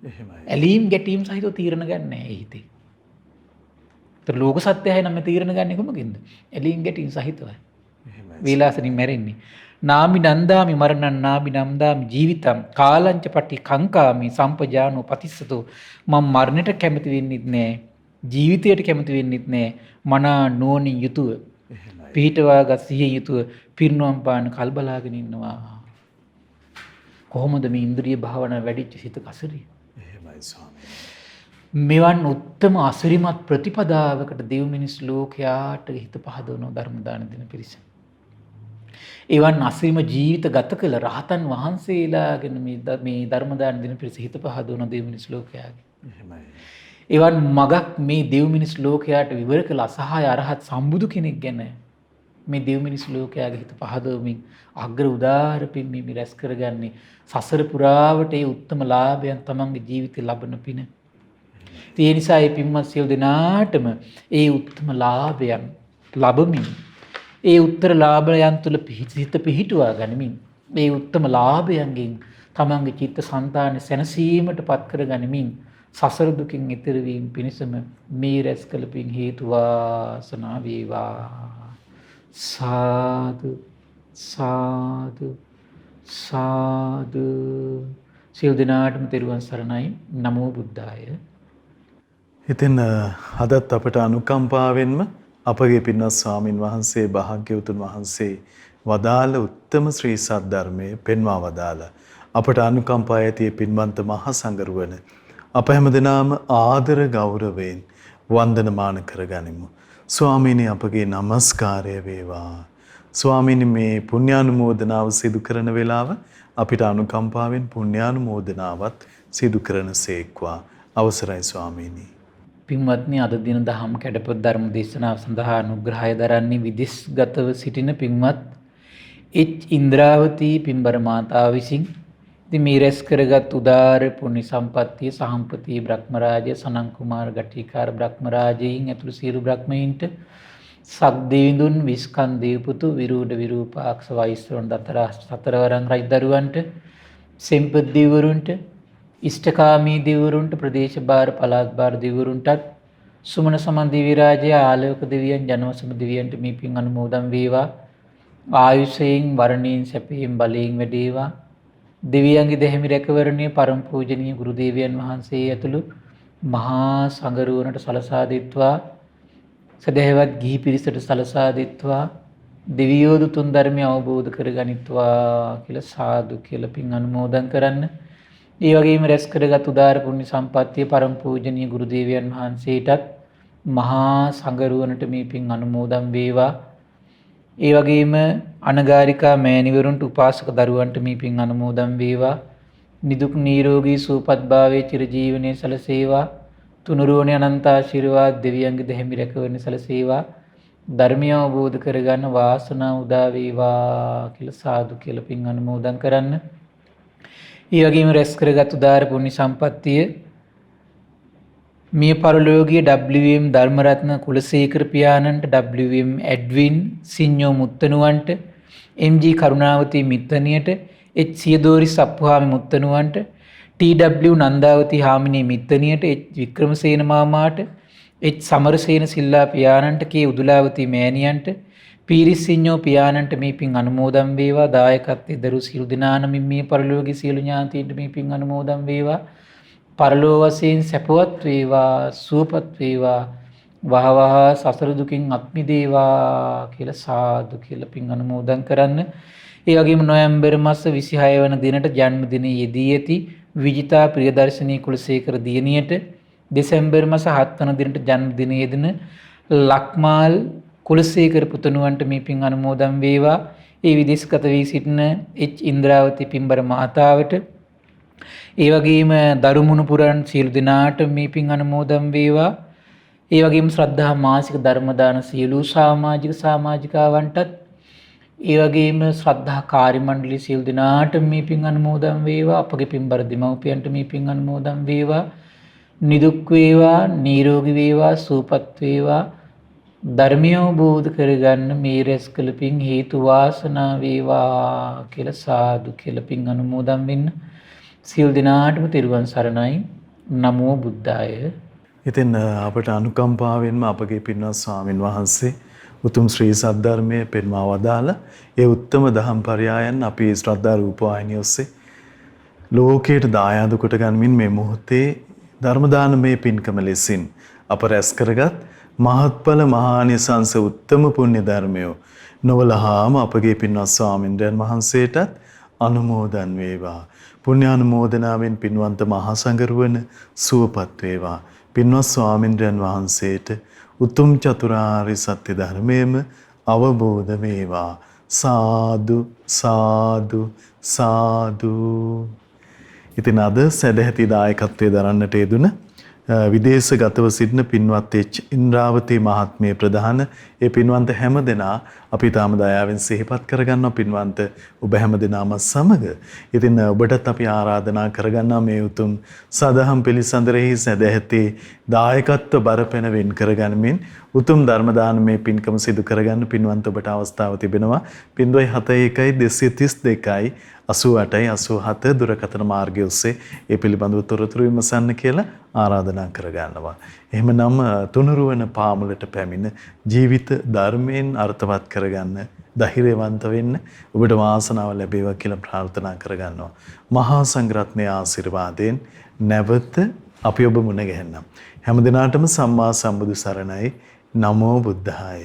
එහෙමයි. ඇලීම් ගැටීම් සහිතව තීරණ ගන්න නැහැ හිතේ. ඒතර ලෝක සත්‍යයයි නම් තීරණ ගන්න කොමකින්ද? ඇලීම් ගැටීම් සහිතවයි. එහෙමයි. වේලාසනින් මැරෙන්නේ. නාමි නන්දාමි මරණං නාමි නන්දාමි ජීවිතං කාලංච පටි කංකාමි සම්පජානෝ පතිස්සතෝ මම මරණයට කැමති වෙන්නෙත් නෑ ජීවිතයට කැමති වෙන්නෙත් නෑ මනා නුවණින් යුතුව පිහිටවාගත් සිහිය යුතුව පිරිනුවම් පාන කල්බලාගෙන ඉන්නවා. කොහොමද මේ ඉන්ද්‍රිය භාවනා වැඩිච්ච සිත කසරිය? එහෙමයි ස්වාමීනි. මෙවන් උත්තම අසිරිමත් ප්‍රතිපදාවකට දෙව් මිනිස් ලෝකයාට හිත පහදවන ධර්ම දාන දෙන පිරිස. එවන් අසීම ජීවිත ගත කළ රහතන් වහන්සේලාගෙන මේ ධර්ම දාන දෙන පිරිස හිත පහදවන දෙව් මිනිස් ලෝකයාගේ. එහෙමයි. එවන් මගක් මේ දෙව් මිනිස් ලෝකයාට විවර කළ අසහාය අරහත් සම්බුදු කෙනෙක් ගැන මේ දෙව් මිනිස් ලෝකයාගේ හිත පහදවමින් අග්‍ර උදාර පින්වීම රැස් කරගන්නේ සසර පුරාවට ඒ උත්තම ලාභයන් තමන්ගේ ජීවිතේ ලබන පින. ඒ නිසා මේ පින්වත් සියලු දෙනාටම ඒ උත්තම ලාභයන් ලැබමින් ඒ උත්තර ලාභයන් තුළ හිත පිහිටුවා ගනිමින් මේ උත්තම ලාභයන්ගෙන් තමන්ගේ චිත්ත සංතානය සැනසීමට පත් කර ගනිමින් සසර දුකින් ඈතර වීම පිණිසම මේ රැස් කළ පින් හේතු වාසනා වේවා. සාදු සාදු සාදු. සියලු දෙනාටම තෙරුවන් සරණයි. නමෝ බුද්ධාය. ඉතින් අදත් අපට අනුකම්පාවෙන්ම අපගේ පින්වත් ස්වාමින් වහන්සේ භාග්‍යවතුන් වහන්සේ වදාළ උත්තම ශ්‍රී සද්ධර්මයේ පෙන්වා වදාළ අපට අනුකම්පා ඇති පින්වන්ත මහා සංඝරුවන අප හැමදෙනාම ආදර ගෞරවයෙන් වන්දනමාන කරගනිමු. ස්වාමීනි අපගේ নমස්කාරය වේවා. ස්වාමීනි මේ පුණ්‍යානුමෝදනාව සිදු කරන වෙලාව අපිට අනුකම්පාවෙන් පුණ්‍යානුමෝදනාවත් සිදු කරන සේක්වා. අවසරයි ස්වාමීනි. පින්වත්නි, අද දින දහම් කැඩපොත් ධර්ම දේශනාව සඳහා අනුග්‍රහය දරන්නේ විදේශගතව සිටින පින්වත් ඉන්ද්‍රාවතී පින්බර මාතාව විසින්. ඉතින් මේ රැස් කරගත් උදාර පුණ්‍ය සම්පත්තිය සහම්පති බ්‍රහ්මරාජය සනන් කුමාර ගටිකාර බ්‍රහ්මරාජයින් ඇතුළු සියලු බ්‍රහ්මයින්ට සක්දේවිඳුන් විස්කන් දේවපුතු විරූඪ විරූපාක්ෂ වෛශ්‍රවණ දතර සතරවරන් රජදරුවන්ට සෙම්පත් දිවවරුන්ට ඉෂ්ඨකාමී දිවවරුන්ට ප්‍රදේශ භාර පළාත් භාර දිවවරුන්ටත් සුමන සමන් දිව්‍ය රාජ්‍ය ආලෝක දෙවියන් ජනවසම දෙවියන්ට මේ පින් අනුමෝදන් වේවා. ආයුෂයෙන් වරණයෙන් සැපයෙන් බලයෙන් වැඩේවා. දෙවියන්ගේ දෙහිමි රැකවරණය පරම පූජනීය ගුරු දේවයන් වහන්සේ ඇතුළු මහා සංඝරුවනට සලසා දෙත්වා. සදහවත් ගිහි පිරිසට සලසා දෙත්වා. දෙවියෝදු තුන් ධර්මය අවබෝධ කරගනිත්වා කියලා සාදු කියලා පින් අනුමෝදන් කරන්න. ඒ වගේම රැස් කරගත් උදාර පුණ්‍ය සම්පත්තිය පරම පූජනීය ගුරු දේවයන් වහන්සේටත් මහා සංඝරුවනට මේ පින් අනුමෝදන් වේවා. ඒ වගේම අනගාരികා මෑණිවරුන්ට උපාසක දරුවන්ට මේ පින් අනුමෝදන් වේවා. නිදුක් නිරෝගී සුවපත් භාවයේ චිරජීවනයේ සලසේවා. තුනුරුවනේ අනන්ත ආශිර්වාද දෙවියන්ගේ දෙහිමි රැකවරණය සලසේවා. ධර්මය අවබෝධ කරගන්න වාසනාව උදා වේවා කියලා සාදු කියලා පින් අනුමෝදන් කරන්න. ඒ වගේම රැස් කරගත් උදාර පුණ්‍ය සම්පත්තිය මේ පරලෝකීය WM Dharmaratne Kulasekara පියාණන්ට, WM ඇඩ්වින් සිඤ්ඤෝ මුත්තනුවන්ට, MG Karunawathi මිත්තනියට, H සියදෝරි සප්පුහාමි මුත්තනුවන්ට, TW Nandawathi හාමිනේ මිත්තනියට, H වික්‍රමසේන මාමාට, H සමරසේන සිල්ලා පියාණන්ට, K උදුලාවතී මෑණියන්ට, පීරිස් සිඤ්ඤෝ පියාණන්ට මේ පින් අනුමෝදන් වේවා. දායකත්වයේ දරු සියලු දෙනානමින් මේ පරලෝකීය සියලු ඥාතීන්ට මේ පින් අනුමෝදන් වේවා. පරලෝක වශයෙන් සැපවත් වේවා, සුවපත් වේවා, වහවහ සසර දුකින් අත් මිදේවා කියලා සාදු කියලා පින් අනුමෝදන් කරන්න. ඒ වගේම නොවැම්බර් මාස 26 වන දිනට ජන්මදිනයේ යෙදී ඇති විජිතා ප්‍රියදර්ශනී කුලසේකර දියණියට, දෙසැම්බර් මාස 7 වන දිනට ජන්මදිනයේ යෙදෙන ලක්මාල් කුලසේකර පුතණුවන්ට මේ පින් අනුමෝදන් වේවා. ඒ විදේශගත වී සිටින ඉන්ද්‍රාවතී පින්බර මාතාවට, ඒ වගේම දරුමුණු පුරන් සියලු දෙනාට මේ පින් අනුමෝදන් වේවා. ඒ වගේම ශ්‍රද්ධා මාසික ධර්ම දාන සියලු සමාජිකාවන්ටත්, ඒ වගේම ශ්‍රද්ධා කාර්ය මණ්ඩලයේ සියලු දෙනාට මේ පින් අනුමෝදන් වේවා. අපගේ පින්බර දෙමව්පියන්ට මේ පින් අනුමෝදන් වේවා. නිදුක් වේවා, නිරෝගී වේවා, සුවපත් වේවා. ධර්මය අවබෝධ කරගන්න මේ රැස් කළ පින් හේතු වාසනා වේවා කියලා සාදු කියලා පින් අනුමෝදන් වෙන්න. සියලු දෙනාටම තෙරුවන් සරණයි. නමෝ බුද්ධාය. ඉතින් අපට අනුකම්පාවෙන්ම අපගේ පින්වත් ස්වාමින් වහන්සේ උතුම් ශ්‍රී සද්ධර්මයේ පෙන්වා වදාළ ඒ උත්තම දහම් පරයයන් අපි ශ්‍රද්ධා රූපවාහිනිය ඔස්සේ ලෝකයට දායාද කොට ගනිමින් මේ මොහොතේ ධර්ම දානමය පින්කම ලෙසින් අප රැස් කරගත් මහත්ඵල මහානිසංස උත්තම පුණ්‍ය ධර්මය නොවලහාම අපගේ පින්වත් ස්වාමින්ද්‍රයන් වහන්සේටත් අනුමෝදන් වේවා. පුණ්‍යානුමෝදනාවෙන් පින්වන්ත මහා සංඝරුවන සුවපත් වේවා. පින්වත් ස්වාමින්ද්‍රයන් වහන්සේට උතුම් චතුරාර්ය සත්‍ය ධර්මයේම අවබෝධ වේවා. සාදු සාදු සාදු. ඉතින් අද සදැහැති දායකත්වයේ දරන්නට යෙදුන විදේශගතව සිටින පින්වත් ඉන්ද්‍රාවතී මහත්මිය ප්‍රධාන ඒ පින්වන්ත හැම දෙනා අපි තාම දයාවෙන් සිහිපත් කරගන්නවා පින්වන්ත ඔබ හැම දෙනාම සමග. ඉතින් ඔබටත් අපි ආරාධනා කරගන්නවා මේ උතුම් සදහම් පිළිසඳරෙහි සදැහැති දායකත්ව බරපැන වෙන් කරගනිමින් උතුම් ධර්ම දානමය පින්කම සිදු කරගන්න පින්වන්ත ඔබට අවස්ථාව තිබෙනවා. 071 232 88 87 දුරකථන මාර්ගය ඔස්සේ ඒ පිළිබඳව තොරතුරු විමසන්න කියලා ආරාධනා කරගන්නවා. එහෙමනම් තුනුරුවන පාමුලට පැමිණ ජීවිත ධර්මයෙන් අර්ථවත් කරගන්න ධෛර්යවන්ත වෙන්න ඔබට වාසනාව ලැබේවා කියලා ප්‍රාර්ථනා කරගන්නවා. මහා සංඝරත්නයේ ආශිර්වාදයෙන් නැවත අපි ඔබ මුණ ගැහෙන්නම්. හැම දිනාටම සම්මා සම්බුදු සරණයි. නමෝ බුද්ධාය.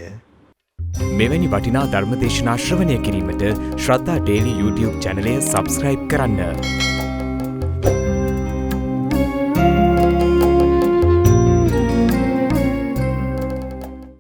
මෙවැනි වටිනා ධර්මදේශනා ශ්‍රවණය කිරීමට ශ්‍රද්ධා ඩේලි YouTube චැනලය සබස්ක්‍රයිබ් කරන්න.